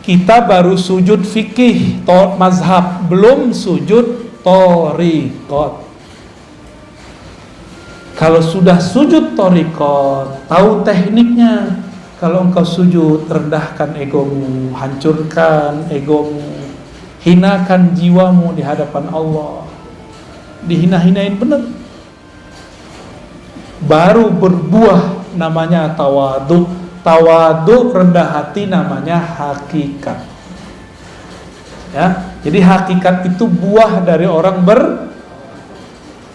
Kita baru sujud fikih, mazhab, belum sujud thariqat. Kalau sudah sujud thariqat, tahu tekniknya. Kalau engkau sujud, rendahkan egomu, hancurkan egomu, hinakan jiwamu di hadapan Allah. Dihina-hinain benar. Baru berbuah namanya tawadu. Tawadu rendah hati namanya hakikat. Ya, jadi hakikat itu buah dari orang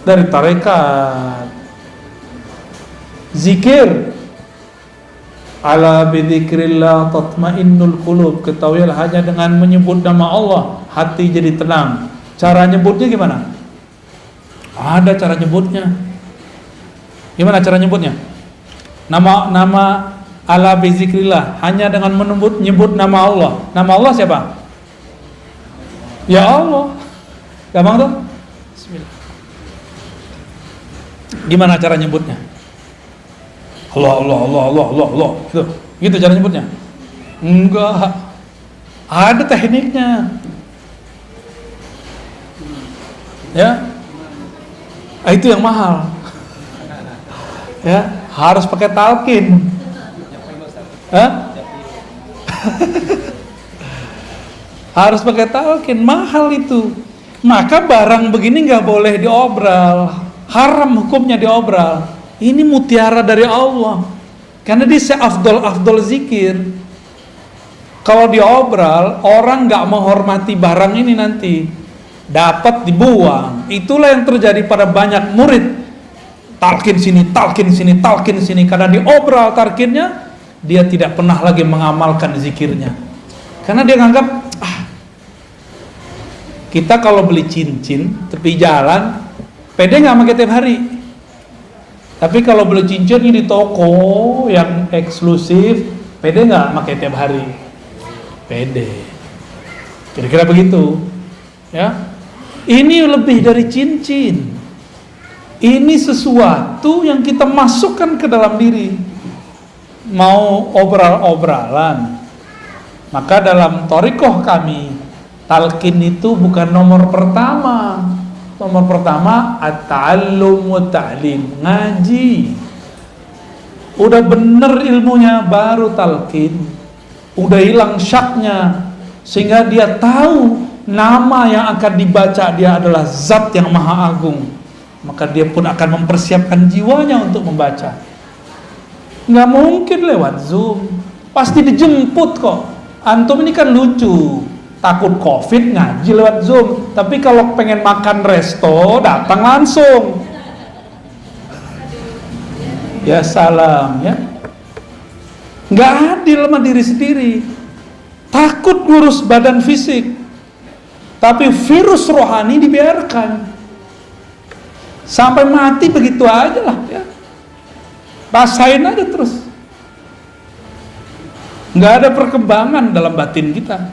dari tarekat. Zikir. Ala bidzikrillah tatmainnul qulub. Ketahuilah hanya dengan menyebut nama Allah hati jadi tenang. Cara nyebutnya gimana? Ada cara nyebutnya. Gimana cara nyebutnya? Nama ala bidzikrillah, hanya dengan menyebut nama Allah. Nama Allah siapa? Ya Allah. Gampang tuh? Bismillah. Gimana cara nyebutnya? Allah. Gitu cara nyebutnya? Enggak. Ada tekniknya. Ya. Itu yang mahal. Ya, harus pakai talqin. Harus pakai talqin, mahal itu. Maka barang begini nggak boleh diobral, haram hukumnya diobral. Ini mutiara dari Allah, karena dia seafdol zikir. Kalau diobral, orang nggak menghormati barang ini nanti, dapat dibuang. Itulah yang terjadi pada banyak murid. Talqin sini, talqin sini, talqin sini. Karena diobral talqinnya, dia tidak pernah lagi mengamalkan zikirnya. Karena dia nganggap, kita kalau beli cincin tepi jalan, pede nggak pakai tiap hari. Tapi kalau beli cincin ini di toko yang eksklusif, pede nggak pakai tiap hari? Pede. Kira-kira begitu, ya. Ini lebih dari cincin. Ini sesuatu yang kita masukkan ke dalam diri. Mau obral-obralan, maka dalam thariqah kami, talqin itu bukan nomor pertama. Nomor pertama at-ta'allum wa ta'lim, ngaji. Udah bener ilmunya baru talqin. Udah hilang syaknya, sehingga dia tahu nama yang akan dibaca dia adalah zat yang maha agung. Maka dia pun akan mempersiapkan jiwanya untuk membaca. Nggak mungkin lewat Zoom, pasti dijemput kok. Antum ini kan lucu, takut COVID ngaji lewat Zoom. Tapi kalau pengen makan resto, datang langsung. Ya salam ya. Nggak adil sama diri sendiri. Takut ngurus badan fisik, tapi virus rohani dibiarkan. Sampai mati begitu aja lah ya. Basahin aja terus. Nggak ada perkembangan dalam batin kita.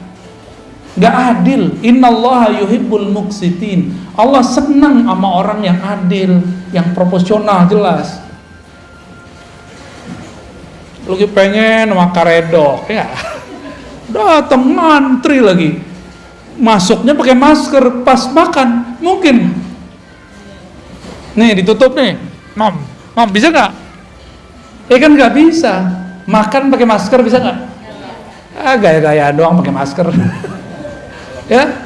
Nggak adil. Innallaha yuhibbul muqsitin. Allah senang sama orang yang adil, yang proporsional, jelas. Lagi pengen sama karedok ya, datang ngantri lagi, masuknya pakai masker, pas makan mungkin nih ditutup nih, mam bisa nggak? Kan nggak bisa. Makan pakai masker bisa nggak? Gaya-gaya doang pakai masker. Ya,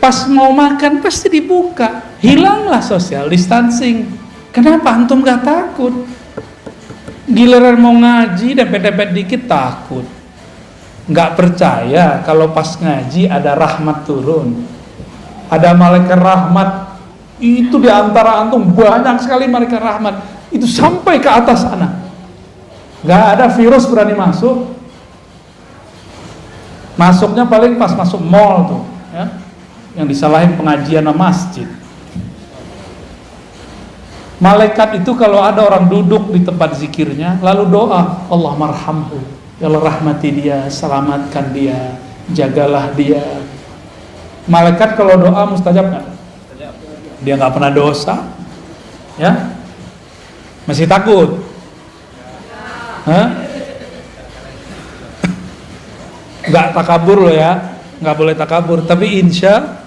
pas mau makan pasti dibuka, hilanglah social distancing. Kenapa antum nggak takut? Giliran mau ngaji dempet-dempet dikit takut. Nggak percaya kalau pas ngaji ada rahmat turun, ada malaikat rahmat. Itu diantara antum banyak sekali malaikat rahmat. Itu sampai ke atas sana. Nggak ada virus berani masuk. Masuknya paling pas masuk mall tuh, ya, yang disalahin pengajian masjid. Malaikat itu kalau ada orang duduk di tempat zikirnya, lalu doa, Allah marhamhu, ya Allah rahmati dia, selamatkan dia, jagalah dia. Malaikat kalau doa mustajab nggak? Dia nggak pernah dosa, ya, masih takut? Nggak takabur loh ya, nggak boleh takabur, tapi insya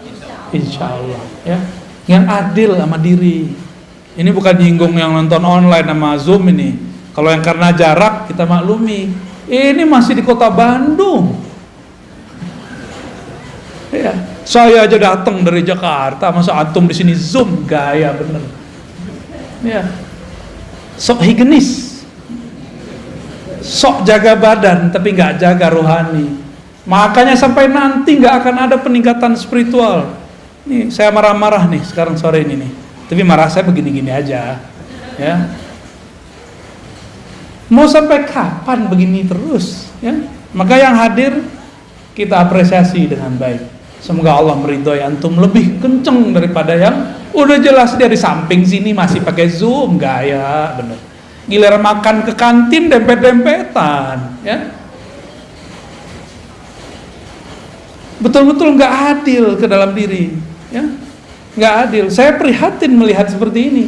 Allah ya, yang adil sama diri. Ini bukan nyinggung yang nonton online sama Zoom ini. Kalau yang karena jarak kita maklumi. Ini masih di kota Bandung. Ya, saya aja datang dari Jakarta, masa antum di sini Zoom, gaya bener. Ya, sok higienis, sok jaga badan tapi nggak jaga rohani. Makanya sampai nanti nggak akan ada peningkatan spiritual. Nih saya marah-marah nih sekarang sore ini nih, tapi marah saya begini-gini aja, ya. Mau sampai kapan begini terus? Ya, maka yang hadir kita apresiasi dengan baik. Semoga Allah meridhoi antum lebih kenceng daripada yang udah jelas dia di samping sini masih pakai Zoom, gaya bener. Giliran makan ke kantin dempet-dempetan, ya. Betul-betul nggak adil ke dalam diri, ya, nggak adil. Saya prihatin melihat seperti ini.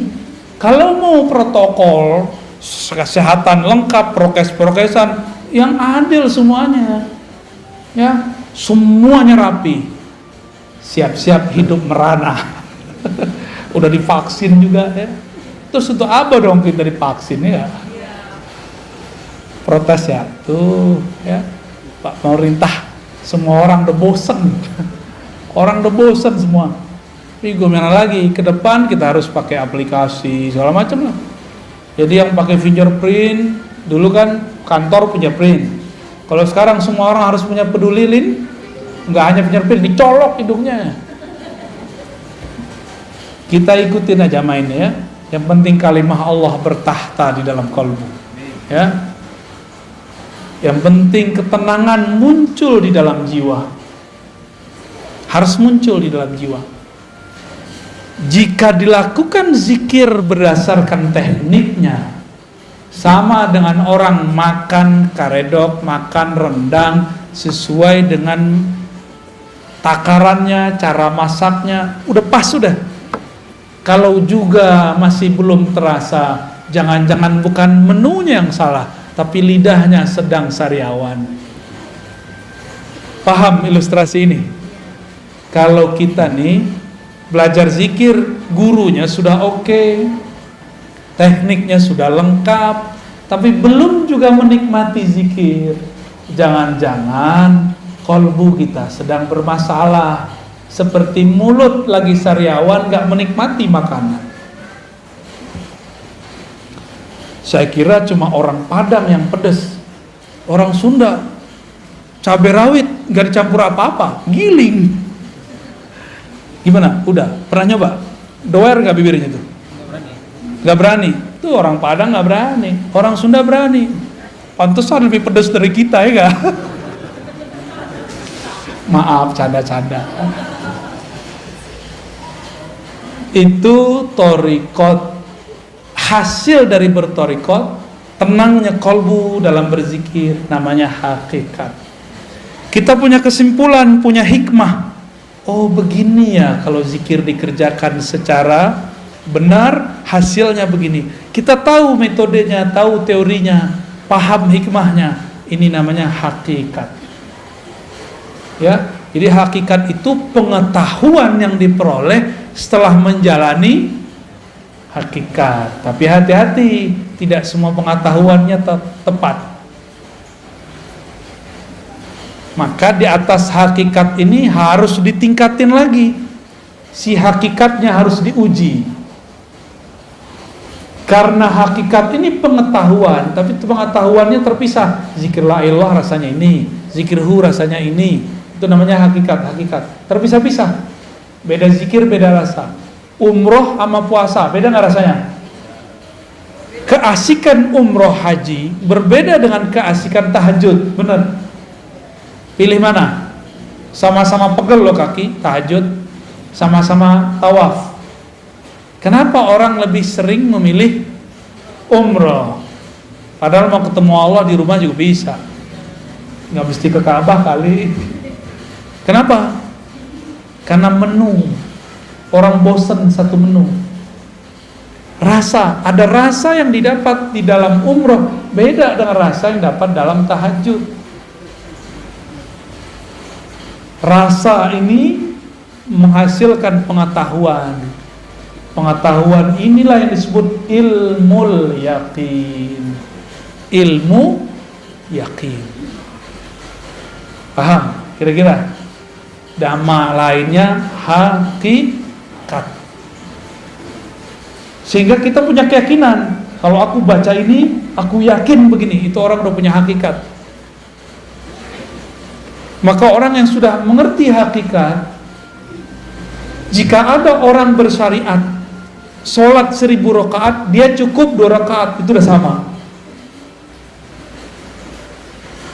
Kalau mau protokol kesehatan lengkap, prokes-prokesan yang adil semuanya, ya, semuanya rapi, siap-siap hidup merana. Udah divaksin juga ya. Terus untuk apa dong kita divaksin ya? Protes ya, tuh ya, Pak pemerintah, semua orang udah bosen. Orang udah bosen semua. Tapi gimana lagi, ke depan kita harus pakai aplikasi segala macam lah. Jadi yang pakai fingerprint, dulu kan kantor punya print. Kalau sekarang semua orang harus punya peduli lin, nggak hanya fingerprint, dicolok hidungnya. Kita ikutin aja mainnya ya. Yang penting kalimah Allah bertahta di dalam kalbu. Ya. Yang penting ketenangan muncul di dalam jiwa. Harus muncul di dalam jiwa. Jika dilakukan zikir berdasarkan tekniknya, sama dengan orang makan karedok, makan rendang sesuai dengan takarannya, cara masaknya, udah pas sudah. Kalau juga masih belum terasa, jangan-jangan bukan menunya yang salah, tapi lidahnya sedang sariawan. Paham ilustrasi ini? Kalau kita nih belajar zikir, gurunya sudah oke, tekniknya sudah lengkap, tapi belum juga menikmati zikir. Jangan-jangan kolbu kita sedang bermasalah, seperti mulut lagi sariawan gak menikmati makanan. Saya kira cuma orang Padang yang pedes, orang Sunda cabai rawit gak dicampur apa-apa, giling. Gimana? Udah? Pernah nyoba? Doer gak bibirnya tuh? Gak berani. Tuh orang Padang gak berani, orang Sunda berani. Pantesan lebih pedes dari kita ya gak? Maaf, canda-canda. Itu torikot, hasil dari bertorikot, tenangnya kolbu dalam berzikir, namanya hakikat. Kita punya kesimpulan, punya hikmah. Oh begini ya kalau zikir dikerjakan secara benar, hasilnya begini. Kita tahu metodenya, tahu teorinya, paham hikmahnya. Ini namanya hakikat. Ya, jadi hakikat itu pengetahuan yang diperoleh setelah menjalani hakikat. Tapi hati-hati, tidak semua pengetahuannya tepat. Maka di atas hakikat ini harus ditingkatin lagi. Si hakikatnya harus diuji. Karena hakikat ini pengetahuan, tapi pengetahuannya terpisah. Zikir la ilallah rasanya ini, zikir hu rasanya ini. Itu namanya hakikat. Terpisah-pisah. Beda zikir, beda rasa. Umroh sama puasa, beda nggak rasanya? Keasikan umroh haji berbeda dengan keasikan tahajud, benar? Pilih mana? Sama-sama pegel loh kaki, tahajud, sama-sama tawaf. Kenapa orang lebih sering memilih umroh? Padahal mau ketemu Allah di rumah juga bisa. Nggak mesti ke Ka'bah kali. Kenapa? Karena menu, orang bosan satu menu. Rasa, ada rasa yang didapat di dalam umroh beda dengan rasa yang dapat dalam tahajud. Rasa ini menghasilkan pengetahuan. Pengetahuan inilah yang disebut ilmul yakin. Ilmu yakin. Paham? Kira-kira? Nama lainnya hakikat. Sehingga kita punya keyakinan, kalau aku baca ini, aku yakin begini, itu orang udah punya hakikat. Maka orang yang sudah mengerti hakikat, jika ada orang bersyariat sholat 1000 rakaat, dia cukup 2 rakaat, itu udah sama.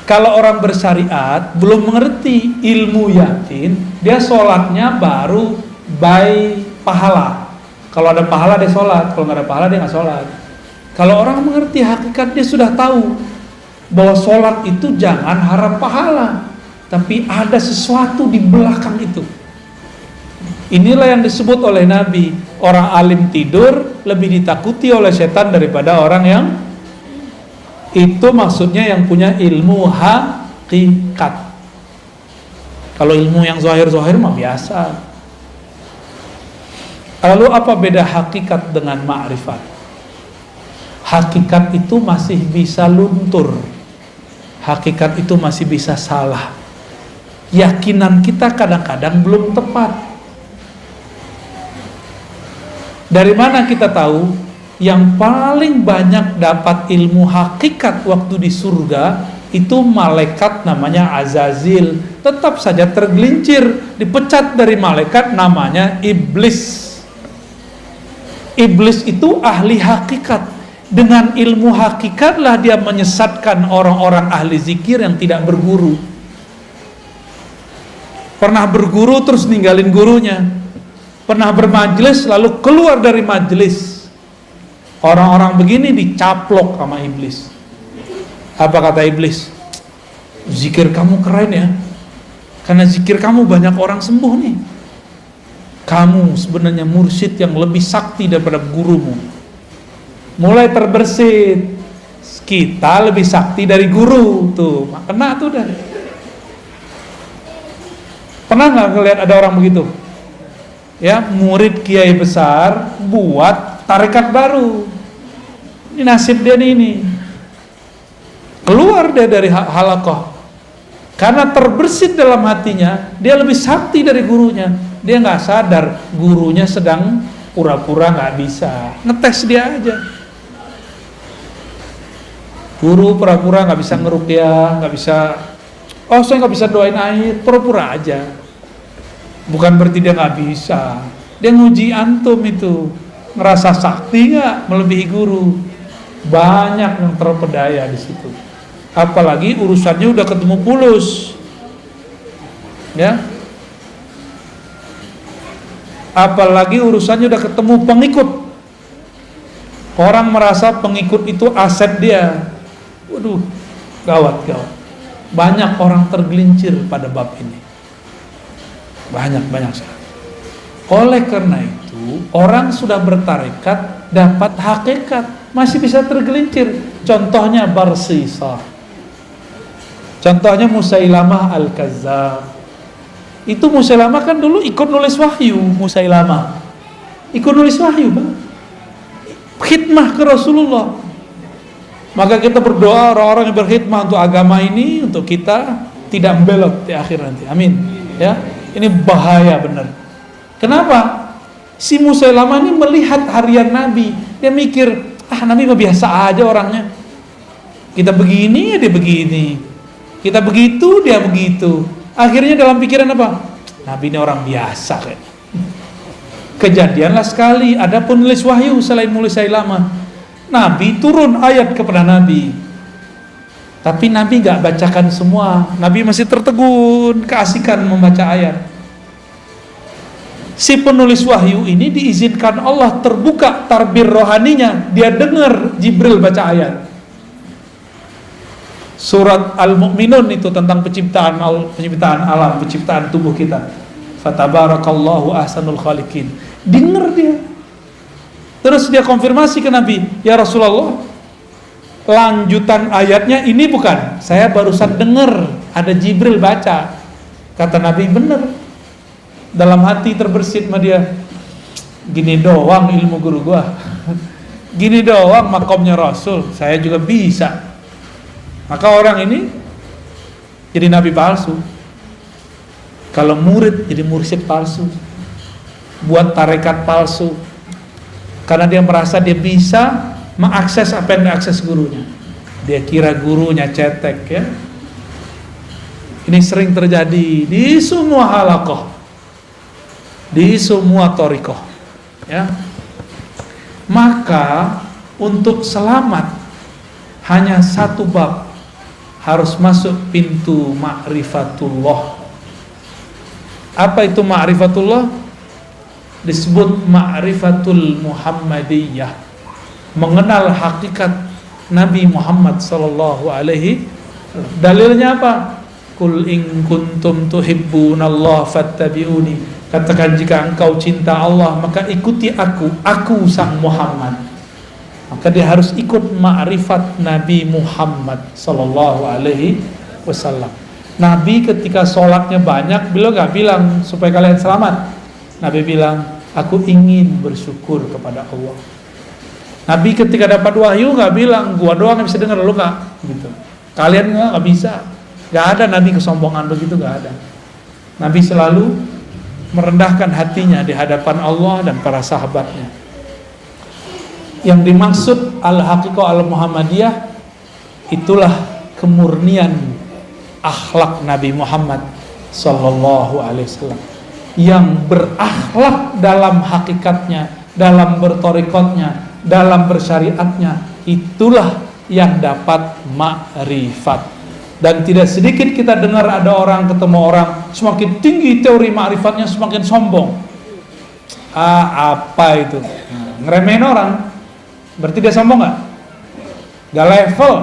Kalau orang bersyariat belum mengerti ilmu yakin, dia sholatnya baru by pahala. Kalau ada pahala dia sholat, kalau nggak ada pahala dia nggak sholat. Kalau orang mengerti hakikat, dia sudah tahu bahwa sholat itu jangan harap pahala, tapi ada sesuatu di belakang itu. Inilah yang disebut oleh Nabi, orang alim tidur lebih ditakuti oleh setan daripada orang yang itu, maksudnya yang punya ilmu hakikat. Kalau ilmu yang zahir-zahir mah biasa. Lalu apa beda hakikat dengan ma'rifat? Hakikat itu masih bisa luntur. Hakikat itu masih bisa salah. Yakinan kita kadang-kadang belum tepat. Dari mana kita tahu? Yang paling banyak dapat ilmu hakikat waktu di surga itu malaikat namanya Azazil. Tetap saja tergelincir, dipecat dari malaikat namanya iblis. Iblis itu ahli hakikat. Dengan ilmu hakikatlah dia menyesatkan orang-orang ahli zikir yang tidak berguru. Pernah berguru terus ninggalin gurunya. Pernah bermajelis lalu keluar dari majelis. Orang-orang begini dicaplok sama iblis. Apa kata iblis? Zikir kamu keren ya. Karena zikir kamu banyak orang sembuh nih. Kamu sebenarnya mursyid yang lebih sakti daripada gurumu. Mulai terbersit. Kita lebih sakti dari guru. Tuh, kena tuh dah. Pernah nggak ngelihat ada orang begitu? Ya, murid kiai besar buat tarekat baru. Ini nasib dia ini. Keluar dia dari halaqah. Karena terbersit dalam hatinya, dia lebih sakti dari gurunya. Dia nggak sadar gurunya sedang pura-pura nggak bisa. Ngetes dia aja. Guru pura-pura nggak bisa ngeruqyah, nggak bisa. Oh, saya nggak bisa doain air, pura-pura aja. Bukan berarti dia nggak bisa. Dia nguji antum itu, ngerasa sakti nggak melebihi guru. Banyak yang terpedaya di situ. Apalagi urusannya udah ketemu pulus, ya. Apalagi urusannya udah ketemu pengikut. Orang merasa pengikut itu aset dia. Waduh, gawat. Banyak orang tergelincir pada bab ini. Banyak sekali. Oleh karena itu, orang sudah bertarekat dapat hakikat, masih bisa tergelincir. Contohnya Barsisa. Contohnya Musailamah Al-Kazzab. Itu Musailamah kan dulu ikut nulis wahyu. Musailamah ikut nulis wahyu, Bang. Khidmah ke Rasulullah. Maka kita berdoa orang-orang yang berkhidmah untuk agama ini, untuk kita tidak membelot di akhir nanti. Amin. Ya. Ini bahaya benar. Kenapa? Si Musailamah ini melihat harian Nabi. Dia mikir, Nabi mah biasa aja orangnya. Kita begini, dia begini. Kita begitu, dia begitu. Akhirnya dalam pikiran apa? Nabi ini orang biasa kayak. Kejadianlah sekali, ada penulis wahyu selain Musailamah. Nabi turun ayat kepada Nabi. Tapi Nabi gak bacakan semua. Nabi masih tertegun, keasikan membaca ayat. Si penulis wahyu ini diizinkan Allah terbuka tarbir rohaninya. Dia dengar Jibril baca ayat. Surat Al-Mu'minun itu tentang penciptaan alam, penciptaan tubuh kita. Fatabarakallahu ahsanul khaliqin. Dengar dia. Terus dia konfirmasi ke Nabi, ya Rasulullah, lanjutan ayatnya ini bukan? Saya barusan dengar ada Jibril baca. Kata Nabi, benar. Dalam hati terbersit sama dia, gini doang ilmu guru gua. Gini doang makomnya Rasul, saya juga bisa. Maka orang ini jadi nabi palsu. Kalau murid jadi mursyid palsu. Buat tarekat palsu. Karena dia merasa dia bisa mengakses apa yang diakses gurunya. Dia kira gurunya cetek, ya. Ini sering terjadi di semua halaqah, di semua thariqah, ya. Maka untuk selamat hanya satu bab, harus masuk pintu ma'rifatullah. Apa itu ma'rifatullah? Disebut ma'rifatul Muhammadiyah, mengenal hakikat Nabi Muhammad sallallahu alaihi. Dalilnya apa? Qul in kuntum tuhibbunallaha fattabi'uni. Katakan jika engkau cinta Allah maka ikuti aku sang Muhammad. Maka dia harus ikut ma'rifat Nabi Muhammad sallallahu alaihi wasallam. Nabi ketika sholatnya banyak, beliau gak bilang supaya kalian selamat. Nabi bilang, aku ingin bersyukur kepada Allah. Nabi ketika dapat wahyu gak bilang, gua doang yang bisa dengar, lu gak gitu. Kalian gak bisa. Gak ada Nabi kesombongan begitu, gak ada. Nabi selalu merendahkan hatinya di hadapan Allah dan para sahabatnya. Yang dimaksud al-haqiqah al-Muhammadiyah, itulah kemurnian akhlak Nabi Muhammad sallallahu alaihi wasallam, yang berakhlak dalam hakikatnya, dalam bertorikotnya, dalam bersyariatnya, itulah yang dapat ma'rifat. Dan tidak sedikit kita dengar ada orang ketemu orang semakin tinggi teori ma'rifatnya semakin sombong. Apa itu? Ngeremehin orang, berarti dia sombong nggak? Gak level,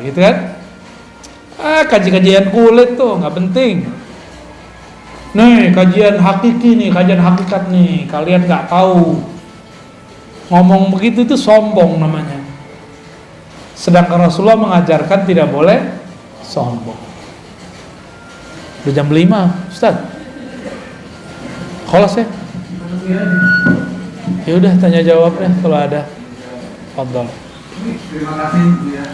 gitu kan? Kajian kulit tuh nggak penting. Nih kajian hakiki nih, kajian hakikat nih, kalian nggak tahu. Ngomong begitu itu sombong namanya. Sedangkan Rasulullah mengajarkan tidak boleh sombong. Udah jam 5, Ustaz. Kholas ya? Ya udah tanya jawab deh kalau ada. Fadhal. Terima kasih Bu ya.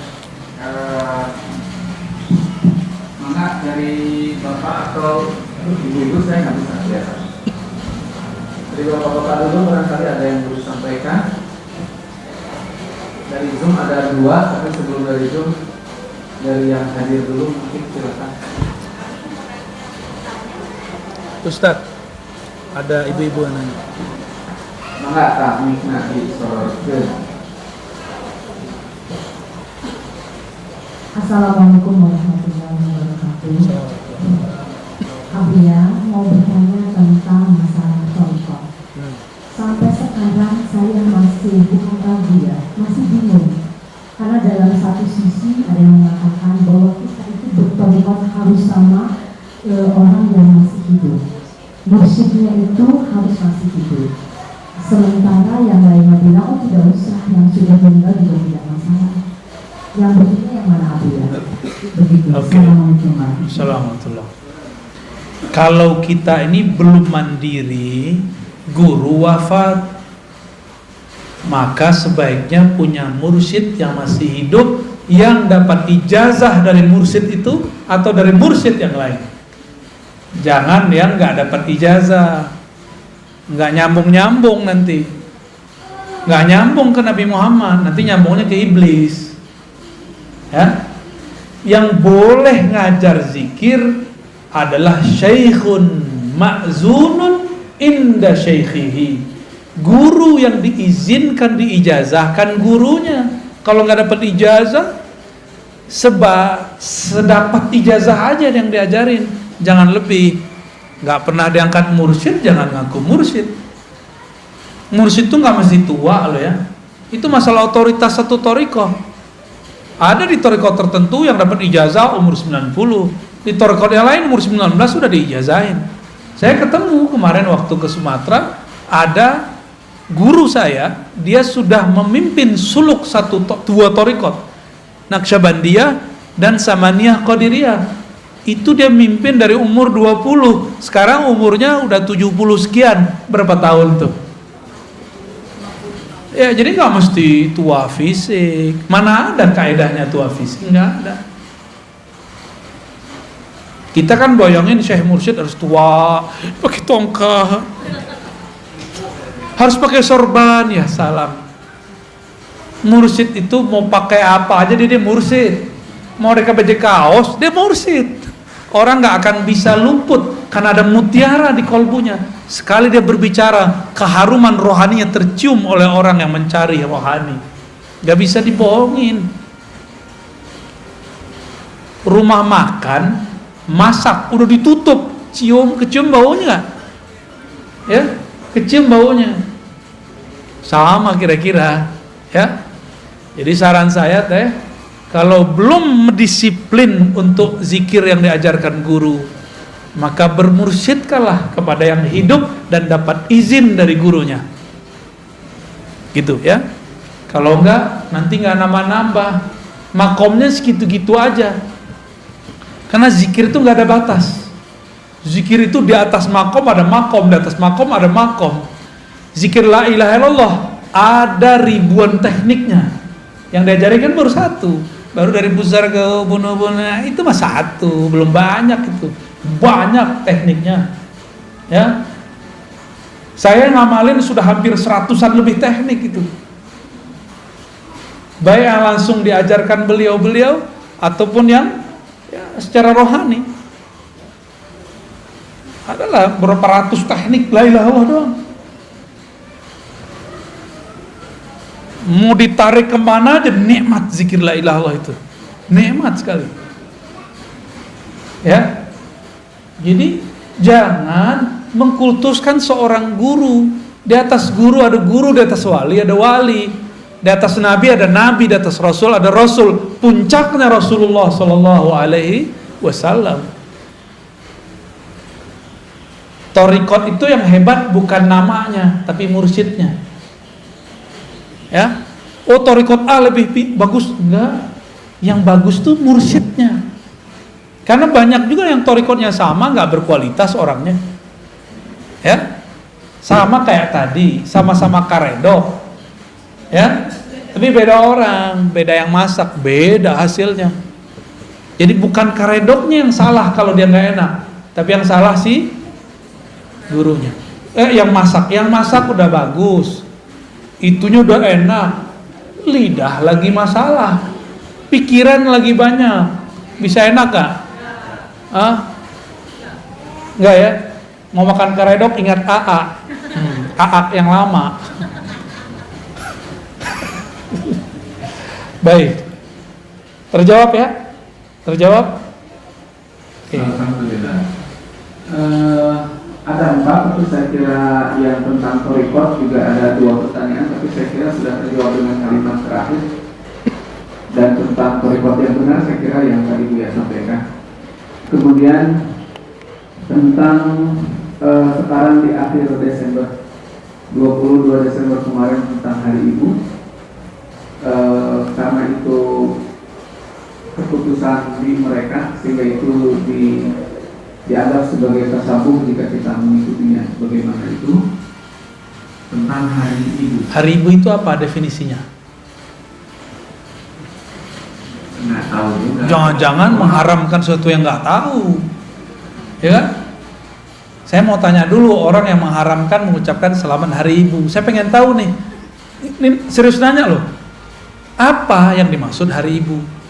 Mana dari Bapak atau Ibu-ibu saya nggak bisa lihat. Dari Bapak-bapak dulu barangkali ada yang perlu sampaikan. Dari Zoom ada 2, tapi sebelum dari Zoom dari yang hadir dulu mungkin silakan. Ustaz, ada ibu-ibu yang nanya. Mangga kami nanti sorotkeun. Assalamualaikum warahmatullahi wabarakatuh. Abia mau bertanya tentang masalah contoh. Sampai sekarang saya masih bukan ragu ya, masih bingung. Karena dalam satu sisi ada yang mengatakan bahwa kita itu bertorikot harus sama orang yang masih hidup. Mursyidnya itu harus masih hidup. Sementara yang lainnya bilang, oh tidak usah, yang sudah meninggal juga tidak masalah. Yang begini yang mana Abu ya? Begitu. Okay. Assalamualaikum. Kalau kita ini belum mandiri, guru wafat, maka sebaiknya punya mursyid yang masih hidup, yang dapat ijazah dari mursyid itu atau dari mursyid yang lain. Jangan yang nggak dapat ijazah, nggak nyambung nanti, nggak nyambung ke Nabi Muhammad, nanti nyambungnya ke iblis. Ya, yang boleh ngajar zikir adalah syaikhun ma'zunun inda syaikhihi, guru yang diizinkan diijazahkan gurunya. Kalau nggak dapat ijazah, sedapat ijazah aja yang diajarin, jangan lebih. Nggak pernah diangkat mursyid, jangan ngaku mursyid. Mursyid itu nggak mesti tua loh ya. Itu masalah otoritas satu thariqah. Ada di thariqah tertentu yang dapat ijazah umur 90, di thariqah yang lain umur 19 sudah diijazahin. Saya ketemu kemarin waktu ke Sumatera, ada guru saya, dia sudah memimpin suluk dua thariqah, Naqsyabandiyah dan Samaniyah Qadiriyah. Itu dia mimpin dari umur 20, sekarang umurnya udah 70 sekian, berapa tahun tuh? Ya jadi nggak mesti tua fisik. Mana ada kaedahnya tua fisik? Nggak ada. Kita kan bayangin Syekh Mursyid harus tua, pakai tongkat, harus pakai sorban, ya salam. Mursyid itu mau pakai apa aja dia mursyid. Mau mereka baju kaos, dia mursyid. Orang nggak akan bisa luput karena ada mutiara di kolbunya. Sekali dia berbicara, keharuman rohaninya tercium oleh orang yang mencari rohani. Gak bisa dibohongin. Rumah makan, masak, udah ditutup, kecium baunya gak? Ya, kecium baunya. Sama kira-kira, ya. Jadi saran saya teh, kalau belum disiplin untuk zikir yang diajarkan guru, maka bermursyidkanlah kepada yang hidup dan dapat izin dari gurunya. Gitu ya. Kalau enggak, nanti enggak nambah-nambah. Makomnya segitu-gitu aja. Karena zikir itu nggak ada batas. Zikir itu di atas makom ada makom, di atas makom ada makom. Zikir la ilaha illallah ada ribuan tekniknya. Yang diajarin kan baru satu. Baru dari besar ke bunuh-bunuh itu mah satu, belum banyak itu. Banyak tekniknya. Ya. Saya ngamalin sudah hampir 100-an lebih teknik itu. Baik yang langsung diajarkan beliau-beliau ataupun yang secara rohani. Adalah berapa ratus teknik la ilaha illallah doang. Mau ditarik kemana aja nikmat zikir la ilaha illallah itu, nikmat sekali. Ya, jadi jangan mengkultuskan seorang guru. Di atas guru ada guru, di atas wali ada wali, di atas nabi ada nabi, di atas rasul ada rasul. Puncaknya Rasulullah Sallallahu Alaihi Wasallam. Torikot itu yang hebat bukan namanya, tapi mursyidnya. Ya, oh torikot A lebih bagus, enggak. Yang bagus tuh mursyidnya. Karena banyak juga yang torikotnya sama, nggak berkualitas orangnya. Ya, sama kayak tadi, sama-sama karedok. Ya, tapi beda orang, beda yang masak, beda hasilnya. Jadi bukan karedoknya yang salah kalau dia nggak enak, tapi yang salah si gurunya. Yang masak udah bagus. Itunya udah enak, lidah lagi masalah, pikiran lagi banyak, bisa enak gak? Enggak ya? Mau makan karedok ingat AA, AA yang lama. Baik, terjawab ya? Terjawab? Alhamdulillah. Ada 4, tapi saya kira yang tentang torikot juga ada 2 pertanyaan, tapi saya kira sudah terjawab dengan kalimat terakhir. Dan tentang torikot yang benar saya kira yang tadi Buya sampaikan. Kemudian tentang sekarang di akhir Desember, 22 Desember kemarin tentang Hari Ibu, karena itu keputusan di mereka sehingga itu dianggap sebagai tasawuf jika kita mengikutinya. Bagaimana itu tentang Hari Ibu? Hari Ibu itu apa definisinya? Nggak tahu juga. Jangan-jangan mengharamkan sesuatu yang nggak tahu, ya kan? Saya mau tanya dulu orang yang mengharamkan mengucapkan selamat Hari Ibu. Saya pengen tahu nih, ini serius nanya loh, apa yang dimaksud Hari Ibu?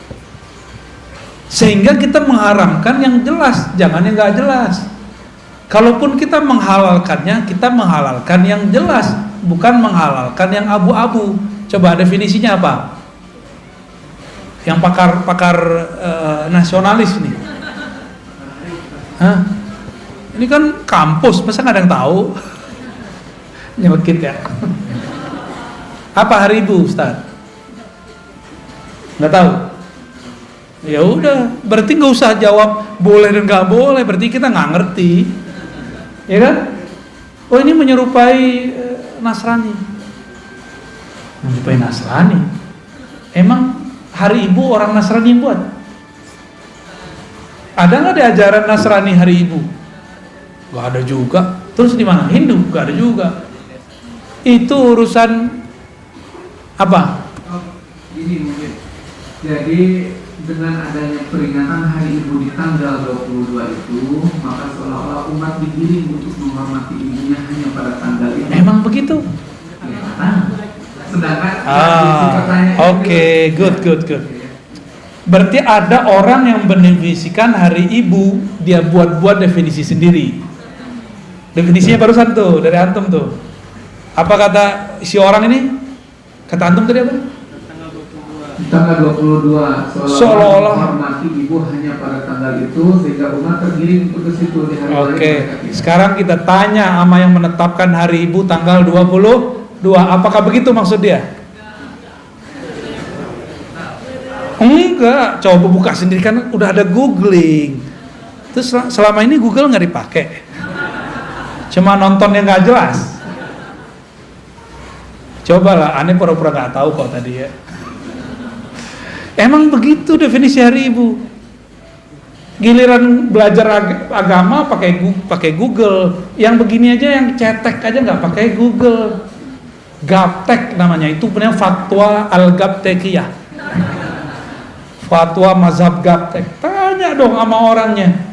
Sehingga kita mengharamkan yang jelas, jangan yang nggak jelas. Kalaupun kita menghalalkannya, kita menghalalkan yang jelas, bukan menghalalkan yang abu-abu. Coba definisinya apa? Yang pakar nasionalis nih. Hah? Ini kan kampus, masa nggak ada yang tahu? Nyelekit ya. Apa Hari Ibu, Ustaz? Nggak tahu. Ya udah, berarti nggak usah jawab boleh dan nggak boleh, berarti kita nggak ngerti, ya kan? Oh ini menyerupai Nasrani, menyerupai Nasrani. Emang Hari Ibu orang Nasrani buat? Ada nggak di ajaran Nasrani Hari Ibu? Nggak ada juga. Terus di mana? Hindu? Nggak ada juga. Itu urusan apa? Ini mungkin. Jadi dengan adanya peringatan Hari Ibu di tanggal 22 itu, maka seolah-olah umat digiring untuk menghormati ibunya hanya pada tanggal itu. Emang begitu? Ya, sedangkan Oke, good. Berarti ada orang yang mendefinisikan Hari Ibu, dia buat buat definisi sendiri. Definisinya barusan tuh dari antum tuh. Apa kata si orang ini? Kata antum tadi apa? Tanggal 22 seolah-olah menghormati ibu hanya pada tanggal itu sehingga umat tergiring untuk ke situ di hari lain. Oke. Sekarang kita tanya sama yang menetapkan Hari Ibu tanggal 22, apakah begitu maksud dia? Enggak, coba buka sendiri kan udah ada googling. Terus selama ini Google nggak dipakai, cuma nonton yang nggak jelas. Cobalah, aneh pura-pura nggak tahu kok tadi ya. Emang begitu definisi Hari Ibu. Giliran belajar agama pakai Google. Yang begini aja, yang cetek aja nggak pakai Google. Gaptek namanya, itu punya fatwa al-Gaptekiyah. Fatwa mazhab Gaptek. Tanya dong sama orangnya.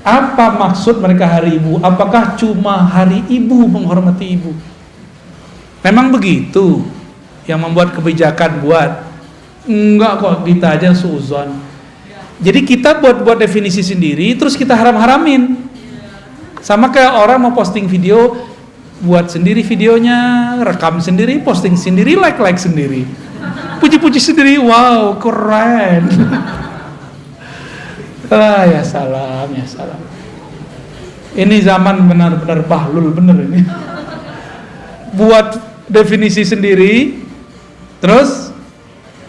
Apa maksud mereka hari ibu? Apakah cuma hari ibu menghormati ibu? Memang begitu yang membuat kebijakan buat? Enggak kok, kita aja suuzon. Jadi kita buat definisi sendiri, terus kita haram-haramin. Sama kayak orang mau posting video, buat sendiri videonya, rekam sendiri, posting sendiri, like sendiri, puji-puji sendiri, wow keren. Ya salam. Ini zaman benar-benar bahlul bener ini. Buat definisi sendiri, terus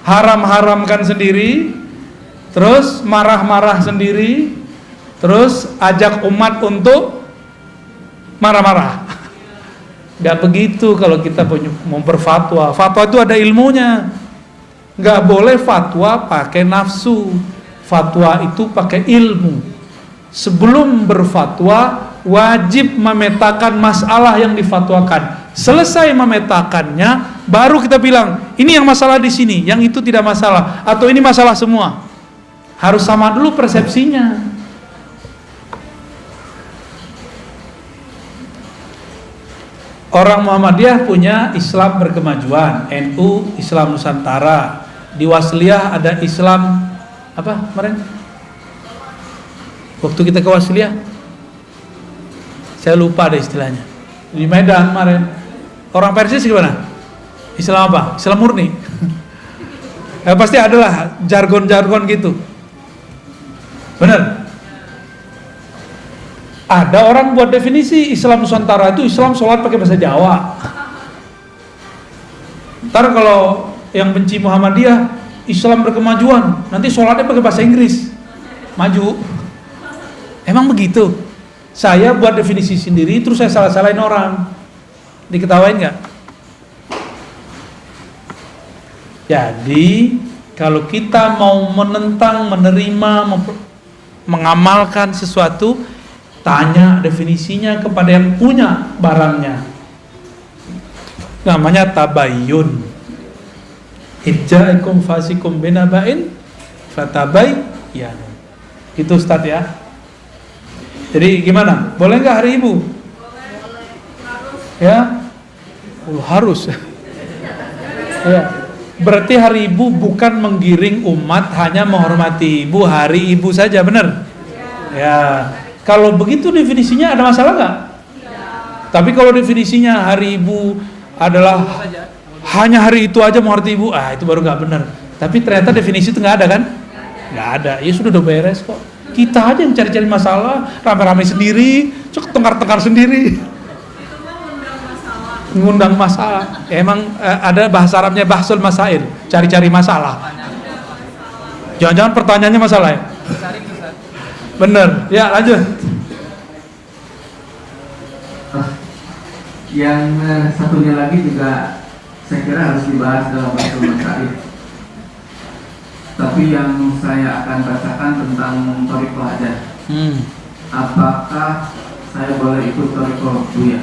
haram-haramkan sendiri, terus marah-marah sendiri, terus ajak umat untuk marah-marah. Gak begitu kalau kita mau berfatwa. Fatwa itu ada ilmunya. Gak boleh fatwa pakai nafsu. Fatwa itu pakai ilmu. Sebelum berfatwa wajib memetakan masalah yang difatwakan. Selesai memetakannya, baru kita bilang ini yang masalah di sini, yang itu tidak masalah, atau ini masalah semua. Harus sama dulu persepsinya. Orang Muhammadiyah punya Islam berkemajuan, NU Islam Nusantara, di Wasliyah ada Islam apa kemarin? Waktu kita ke Wasliyah, saya lupa ada istilahnya. Di Medan kemarin, orang Persis gimana? Islam apa? Islam murni. Pasti adalah jargon-jargon gitu. Benar. Ada orang buat definisi Islam Nusantara itu Islam sholat pakai bahasa Jawa. Ntar kalau yang benci Muhammadiyah, Islam berkemajuan, nanti sholatnya pakai bahasa Inggris, maju. Emang begitu? Saya buat definisi sendiri, terus saya salah-salahin orang, diketawain nggak? Jadi kalau kita mau menentang, menerima, mengamalkan sesuatu, tanya definisinya kepada yang punya barangnya. Namanya tabayyun. Idja'akum fasikum binaba'in fatabayyanu. Itu Ustaz ya. Jadi gimana? Boleh nggak hari ibu? Ya? Harus. Ya. Berarti hari ibu bukan menggiring umat hanya menghormati ibu, hari ibu saja, benar? Ya. Kalau begitu definisinya ada masalah nggak? Tapi kalau definisinya hari ibu adalah hanya hari itu aja menghormati ibu, itu baru nggak benar. Tapi ternyata definisi itu nggak ada kan? Nggak ada. Ya sudah udah beres kok. Kita aja yang cari-cari masalah, rame-rame sendiri, tengkar-tengkar sendiri. Ngundang masalah. Emang ada bahasa Arabnya bahsul masail, cari-cari masalah. Jangan-jangan pertanyaannya masalah ya? Bener, ya lanjut. Yang satunya lagi juga saya kira harus dibahas dalam bahasa masail. Tapi yang saya akan bacakan tentang thariqah aja. Apakah saya boleh ikut thariqah Buya?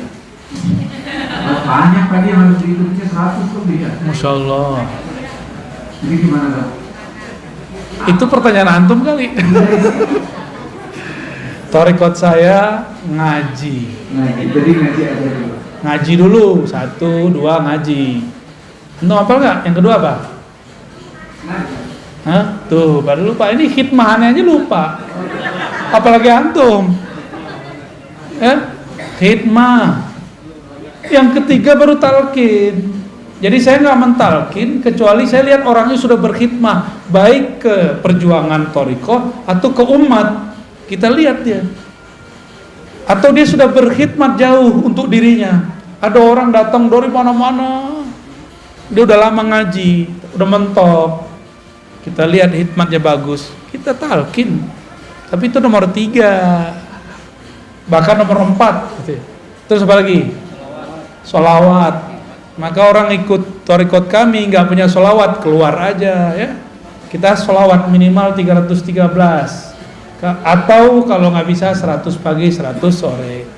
Banyak tadi yang harus diikutnya 100 lebih ya. Masya Allah. Jadi gimana dong? Itu pertanyaan antum kali. Thariqah saya ngaji. Jadi ngaji aja dulu. Ngaji dulu, 1, 2 ngaji. Antum hafal nggak? Yang kedua apa? Ngaji. Hah? Tuh, baru lupa. Ini khidmahannya aja lupa. Apalagi antum. Khidmah. Yang ketiga baru talqin. Jadi saya nggak mentalkin kecuali saya lihat orangnya sudah berkhidmah baik ke perjuangan thariqah atau ke umat. Kita lihat dia. Atau dia sudah berkhidmat jauh untuk dirinya. Ada orang datang dari mana-mana. Dia udah lama ngaji, udah mentok. Kita lihat khidmatnya bagus, kita talqin. Tapi itu nomor 3, bahkan nomor 4 gitu. Terus apa lagi? Sholawat. Maka orang ikut thariqah kami nggak punya sholawat, keluar aja ya. Kita sholawat minimal 313. Atau kalau nggak bisa 100 pagi 100 sore.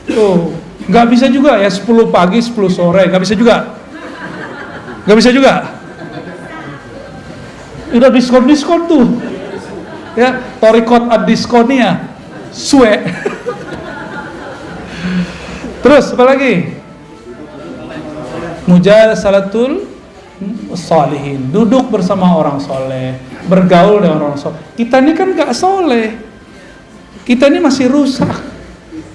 Tuh, nggak bisa juga ya 10 pagi 10 sore, nggak bisa juga. Nggak bisa juga. Udah diskon tuh. Ya, torikot ad-diskonia. Suwe. Terus apa lagi? Mujalasalatul sholihin, duduk bersama orang soleh, bergaul dengan orang soleh. Kita ini kan gak soleh, kita ini masih rusak.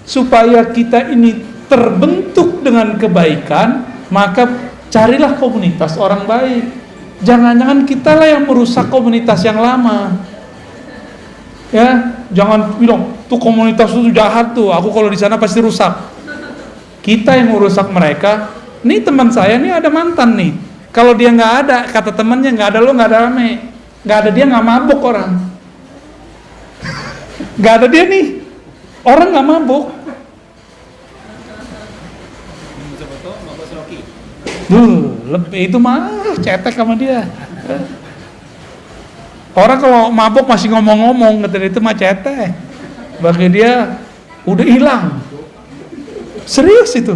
Supaya kita ini terbentuk dengan kebaikan, maka carilah komunitas orang baik. Jangan-jangan kita lah yang merusak komunitas yang lama. Ya, jangan bilang tuh komunitas itu jahat tuh, aku kalau di sana pasti rusak. Kita yang merusak mereka. Nih teman saya nih ada mantan nih. Kalau dia nggak ada, kata temannya nggak ada lo nggak ada rame, nggak ada dia nggak mabuk orang. Nggak ada dia nih, orang nggak mabuk. Lebih itu mah cetek sama dia. Orang kalau mabuk masih ngomong-ngomong, kata itu mah cetek. Bagi dia udah hilang. Serius itu.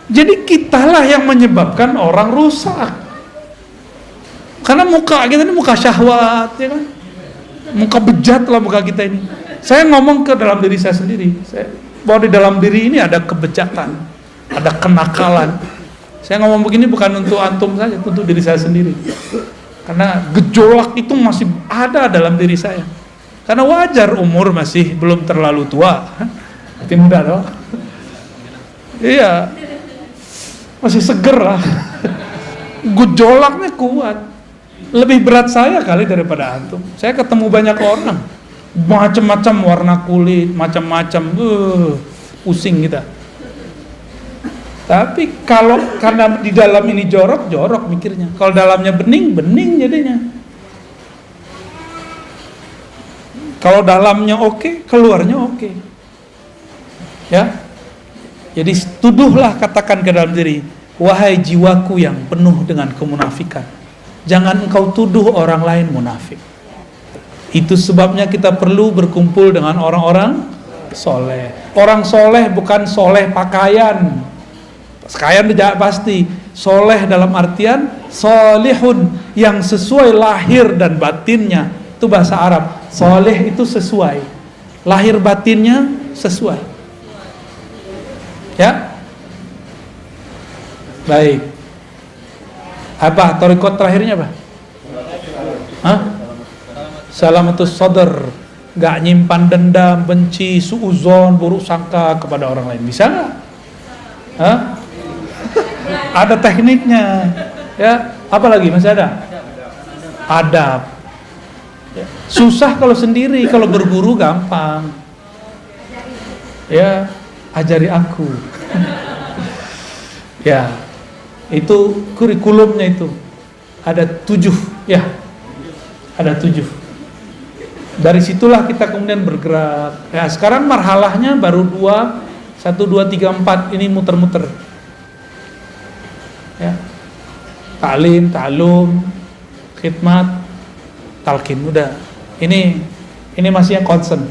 Jadi kitalah yang menyebabkan orang rusak. Karena muka kita ini muka syahwat, ya kan? Muka bejat lah muka kita ini. Saya ngomong ke dalam diri saya sendiri. Bahwa di dalam diri ini ada kebejatan, ada kenakalan. Saya ngomong begini bukan untuk antum saja, untuk diri saya sendiri. Karena gejolak itu masih ada dalam diri saya. Karena wajar umur masih belum terlalu tua. Masih muda loh. Iya. Masih seger lah. Gejolaknya kuat. Lebih berat saya kali daripada antum. Saya ketemu banyak orang. Macam-macam warna kulit, macam-macam. Pusing kita. Tapi kalau karena di dalam ini jorok mikirnya. Kalau dalamnya bening jadinya. Kalau dalamnya oke, keluarnya oke. Ya. Jadi tuduhlah, katakan ke dalam diri, wahai jiwaku yang penuh dengan kemunafikan, jangan engkau tuduh orang lain munafik. Itu sebabnya kita perlu berkumpul dengan orang-orang soleh. Orang soleh bukan soleh pakaian. Pakaian tidak pasti. Soleh dalam artian solihun, yang sesuai lahir dan batinnya. Itu bahasa Arab. Soleh itu sesuai, lahir batinnya sesuai. Ya, baik. Apa torikot terakhirnya apa? Hah? Salamatus sadar, gak nyimpan dendam, benci, suuzon, buruk sangka kepada orang lain. Bisa nggak? Hah? Ada tekniknya. Ya, apa lagi masih ada? Adab. Ya. Susah kalau sendiri, kalau berguru gampang. Ya, ajari aku. Ya, itu kurikulumnya itu. Ada 7, ya. Ada 7. Dari situlah kita kemudian bergerak. Ya, sekarang marhalahnya baru 2, 1, 2, 3, 4 ini muter-muter. Ya. Ta'lim, ta'lum, khidmat, talqin, udah. Ini masih yang concern.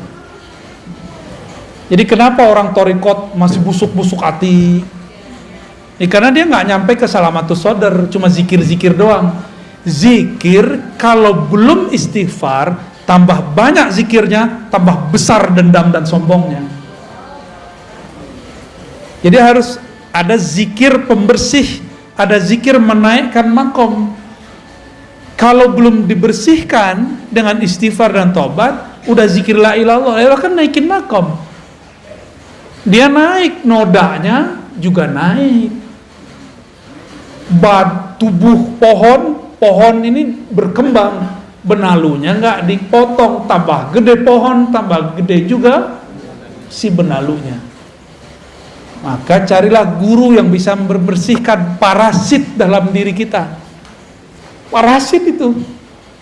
Jadi kenapa orang torikot masih busuk-busuk hati? Karena dia nggak nyampe ke salamatus sodar, cuma zikir-zikir doang. Zikir kalau belum istighfar, tambah banyak zikirnya, tambah besar dendam dan sombongnya. Jadi harus ada zikir pembersih, ada zikir menaikkan makom. Kalau belum dibersihkan dengan istighfar dan tobat, udah zikir la ilaha illallah, kan naikin makom. Dia naik, nodanya juga naik. Tubuh pohon ini berkembang, benalunya nggak dipotong, tambah gede pohon, tambah gede juga si benalunya. Maka carilah guru yang bisa membersihkan parasit dalam diri kita. Parasit itu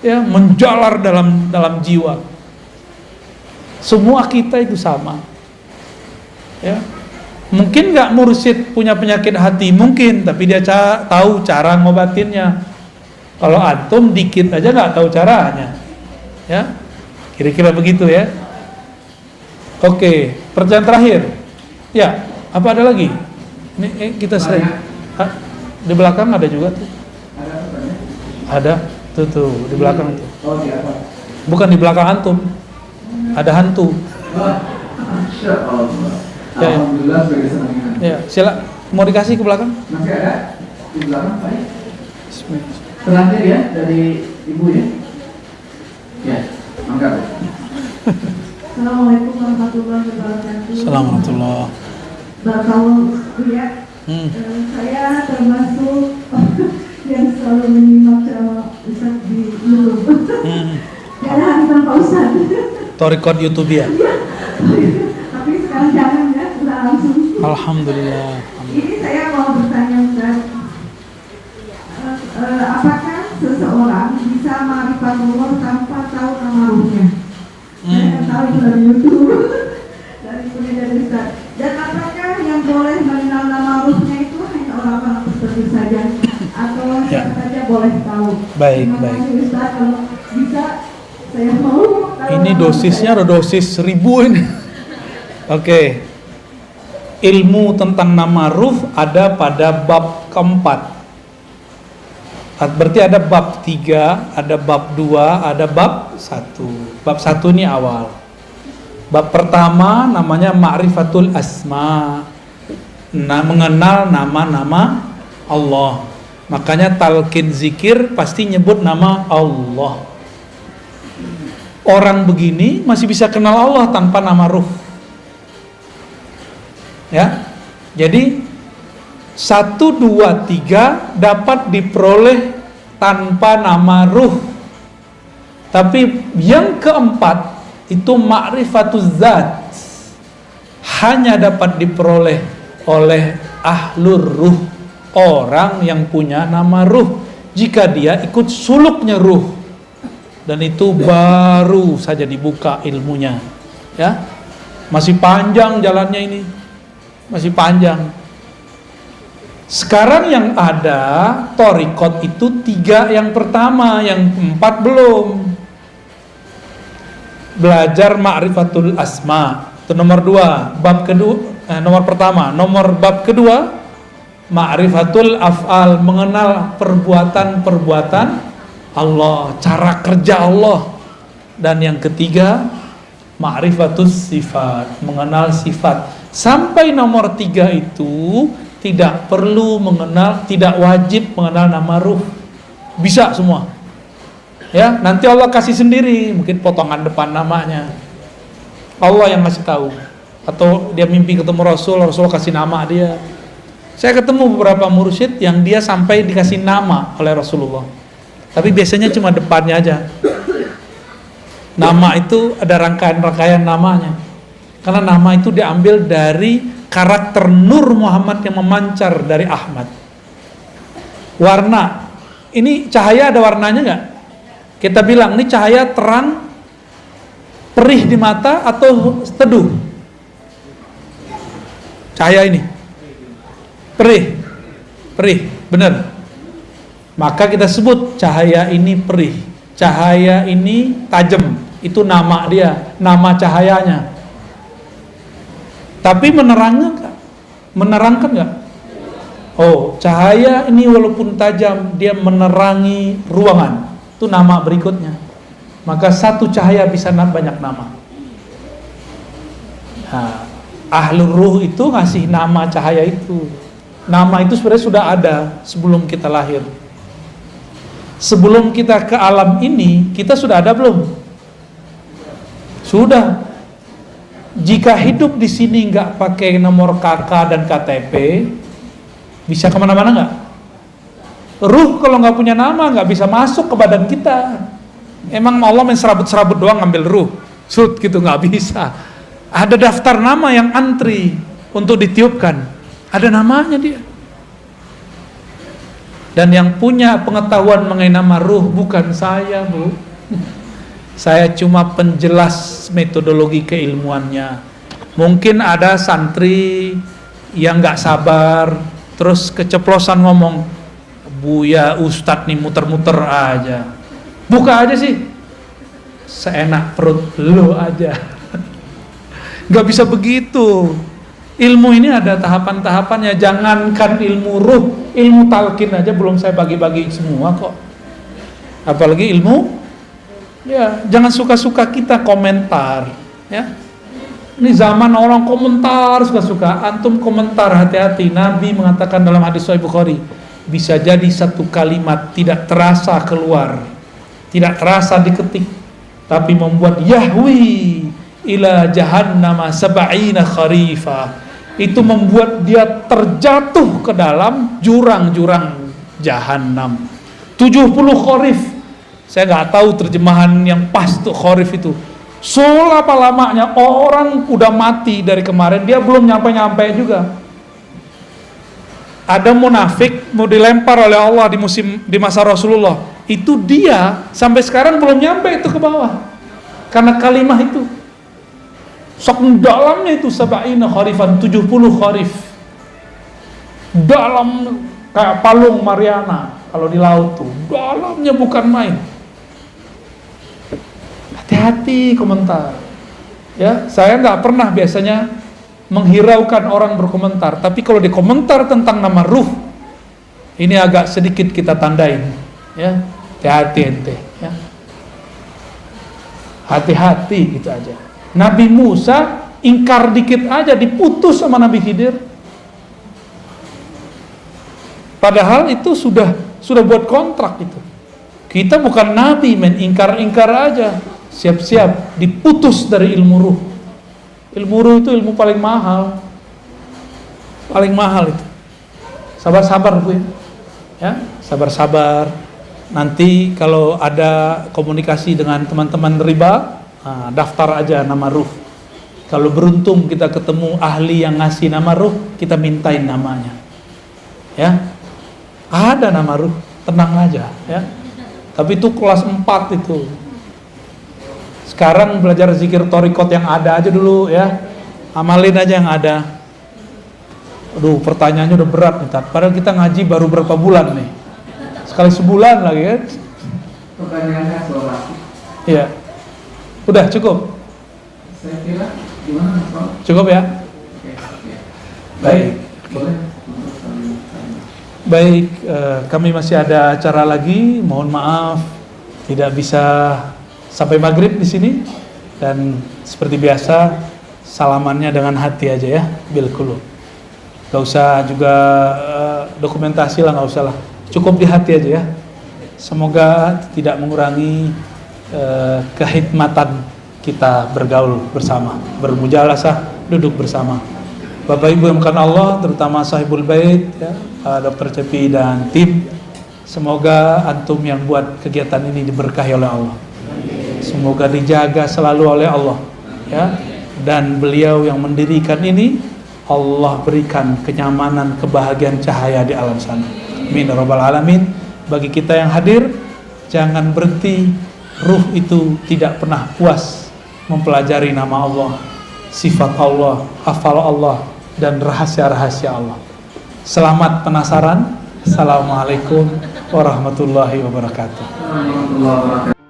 ya menjalar dalam jiwa. Semua kita itu sama. Ya. Mungkin nggak mursyid punya penyakit hati, mungkin, tapi dia tahu cara ngobatinnya. Kalau antum dikit aja nggak tahu caranya, Ya, kira-kira begitu ya. Oke, pertanyaan terakhir. Ya, apa ada lagi? Ini kita sering. Di belakang ada juga tuh. Ada pertanyaan? Ada, tuh di belakang tuh. Oh, di atas. Bukan di belakang antum. Ada hantu. Masya Allah. Ya. Alhamdulillah sebagai senangan. Ya, sila. Mau dikasih ke belakang? Masih ada di belakang, Pak? Bismillah. Terakhir ya dari Ibu ya. Ya, mangga. Assalamualaikum warahmatullahi wabarakatuh. Assalamualaikum. Barakallahu ya. Saya termasuk yang selalu menyimak ceramah Ustaz di YouTube. Karena harisan Pak Ustaz. Torikot YouTube ya. Tapi sekarang jangan ya, sudah langsung. Alhamdulillah. Ini saya mau bertanya Ustaz. Apakah seseorang bisa ma'rifatullah tanpa tahu nama ruhnya? Saya tahu itu dari YouTube, dari Ustaz. Dan apakah yang boleh mengenal nama ruhnya itu hanya orang-orang tertentu saja atau siapa saja boleh tahu? Baik, Terima baik. kasih Ustaz, kalau bisa saya mau tahu Ini nama dosisnya saya. ada dosis 1000 ini. Oke. Ilmu tentang nama ruh ada pada bab keempat. Berarti ada bab 3, ada bab 2, ada bab 1. Bab 1 ini awal. Bab pertama namanya Ma'rifatul Asma. Nah, mengenal nama-nama Allah. Makanya talqin zikir pasti nyebut nama Allah. Orang begini masih bisa kenal Allah tanpa nama ruh. Ya. Jadi 1, 2, 3 dapat diperoleh tanpa nama ruh. Tapi yang keempat itu ma'rifatuz zat, hanya dapat diperoleh oleh ahlur ruh, orang yang punya nama ruh, jika dia ikut suluknya ruh. Dan itu baru saja dibuka ilmunya. Ya. Masih panjang jalannya ini. Masih panjang. Sekarang yang ada torikot itu 3 yang pertama, yang 4 belum. Belajar ma'rifatul asma, itu nomor 2. Bab kedua, nomor pertama. Nomor bab kedua, ma'rifatul af'al, mengenal perbuatan-perbuatan Allah, cara kerja Allah. Dan yang ketiga, ma'rifatus sifat, mengenal sifat. Sampai nomor 3 itu tidak perlu mengenal, tidak wajib mengenal nama ruh. Bisa semua. Ya, nanti Allah kasih sendiri, mungkin potongan depan namanya. Allah yang kasih tahu. Atau dia mimpi ketemu Rasul, Rasul kasih nama dia. Saya ketemu beberapa mursyid yang dia sampai dikasih nama oleh Rasulullah. Tapi biasanya cuma depannya aja. Nama itu ada rangkaian-rangkaian namanya. Karena nama itu diambil dari karakter Nur Muhammad yang memancar dari Ahmad. Warna, ini cahaya ada warnanya nggak? Kita bilang ini cahaya terang, perih di mata atau teduh? Cahaya ini perih, benar. Maka kita sebut cahaya ini perih, cahaya ini tajam. Itu nama dia, nama cahayanya. Tapi menerangkan nggak? Oh, cahaya ini walaupun tajam, dia menerangi ruangan. Itu nama berikutnya. Maka satu cahaya bisa banyak nama. Nah, ahlul ruh itu ngasih nama cahaya itu. Nama itu sebenarnya sudah ada sebelum kita lahir. Sebelum kita ke alam ini, kita sudah ada belum? Sudah. Jika hidup di sini nggak pakai nomor KK dan KTP, bisa kemana-mana nggak? Ruh kalau nggak punya nama nggak bisa masuk ke badan kita. Emang Allah main serabut-serabut doang ngambil ruh, sud gitu, nggak bisa. Ada daftar nama yang antri untuk ditiupkan. Ada namanya dia. Dan yang punya pengetahuan mengenai nama ruh bukan saya, Bu. Saya cuma penjelas metodologi keilmuannya. Mungkin ada santri yang nggak sabar, terus keceplosan ngomong, Buya Ustadz nih muter-muter aja. Buka aja sih seenak perut lo aja. Nggak bisa begitu. Ilmu ini ada tahapan-tahapannya. Jangankan ilmu ruh, ilmu talqin aja belum saya bagi-bagi semua kok. Apalagi ilmu, ya jangan suka-suka kita komentar, ya. Ini zaman orang komentar suka-suka. Antum komentar, hati-hati. Nabi mengatakan dalam hadis Sahih Bukhari, bisa jadi satu kalimat tidak terasa keluar, tidak terasa diketik, tapi membuat yahwi ila jahannama sab'ina kharifa. Itu membuat dia terjatuh ke dalam jurang-jurang jahanam 70 kharif. Saya nggak tahu terjemahan yang pas tuh kharif itu. Selama lamanya orang udah mati dari kemarin, dia belum nyampe-nyampe juga. Ada munafik mau dilempar oleh Allah di masa Rasulullah. Itu dia sampai sekarang belum nyampe itu ke bawah. Karena kalimah itu. Saking dalamnya itu sab'ina kharifan, 70 kharif. Dalam kayak palung Mariana kalau di laut tuh. Dalamnya bukan main. Hati-hati komentar. Ya, saya nggak pernah biasanya menghiraukan orang berkomentar, tapi kalau dikomentar tentang nama ruh, ini agak sedikit kita tandain, ya. Hati-hati ente, ya. Hati-hati gitu aja. Nabi Musa ingkar dikit aja diputus sama Nabi Khidir. Padahal itu sudah buat kontrak itu. Kita bukan nabi, men, ingkar-ingkar aja. Siap-siap diputus dari ilmu ruh. Ilmu ruh itu ilmu paling mahal. Paling mahal itu. Sabar-sabar Bu. Ya, sabar-sabar. Nanti kalau ada komunikasi dengan teman-teman riba, daftar aja nama ruh. Kalau beruntung kita ketemu ahli yang ngasih nama ruh, kita mintain namanya. Ya. Ada nama ruh, tenang aja, ya. Tapi itu kelas 4 itu. Sekarang belajar zikir torikot yang ada aja dulu, ya. Amalin aja yang ada. Aduh, pertanyaannya udah berat nih, Tat. Padahal kita ngaji baru berapa bulan nih. Sekali sebulan lagi kan. Pertanyaannya soal Iya. Udah cukup? saya kira gimana Mas? Cukup ya? Oke. Baik. Boleh. Baik, kami masih ada acara lagi. Mohon maaf tidak bisa sampai maghrib di sini. Dan seperti biasa salamannya dengan hati aja ya, bil qulub. Gak usah juga dokumentasi lah, gak usah lah. Cukup di hati aja ya. Semoga tidak mengurangi kehikmatan kita bergaul bersama, bermujalasah, duduk bersama. Bapak Ibu yang bukan Allah, terutama sahibul bait ya, Dr. Cepi dan tim, semoga antum yang buat kegiatan ini diberkahi oleh Allah. Semoga dijaga selalu oleh Allah ya. Dan beliau yang mendirikan ini, Allah berikan kenyamanan, kebahagiaan, cahaya di alam sana. Amin ya rabbal alamin. Bagi kita yang hadir, jangan berhenti. Ruh itu tidak pernah puas mempelajari nama Allah, sifat Allah, hafal Allah, dan rahasia-rahasia Allah. Selamat penasaran. Assalamualaikum warahmatullahi wabarakatuh. Warahmatullahi wabarakatuh.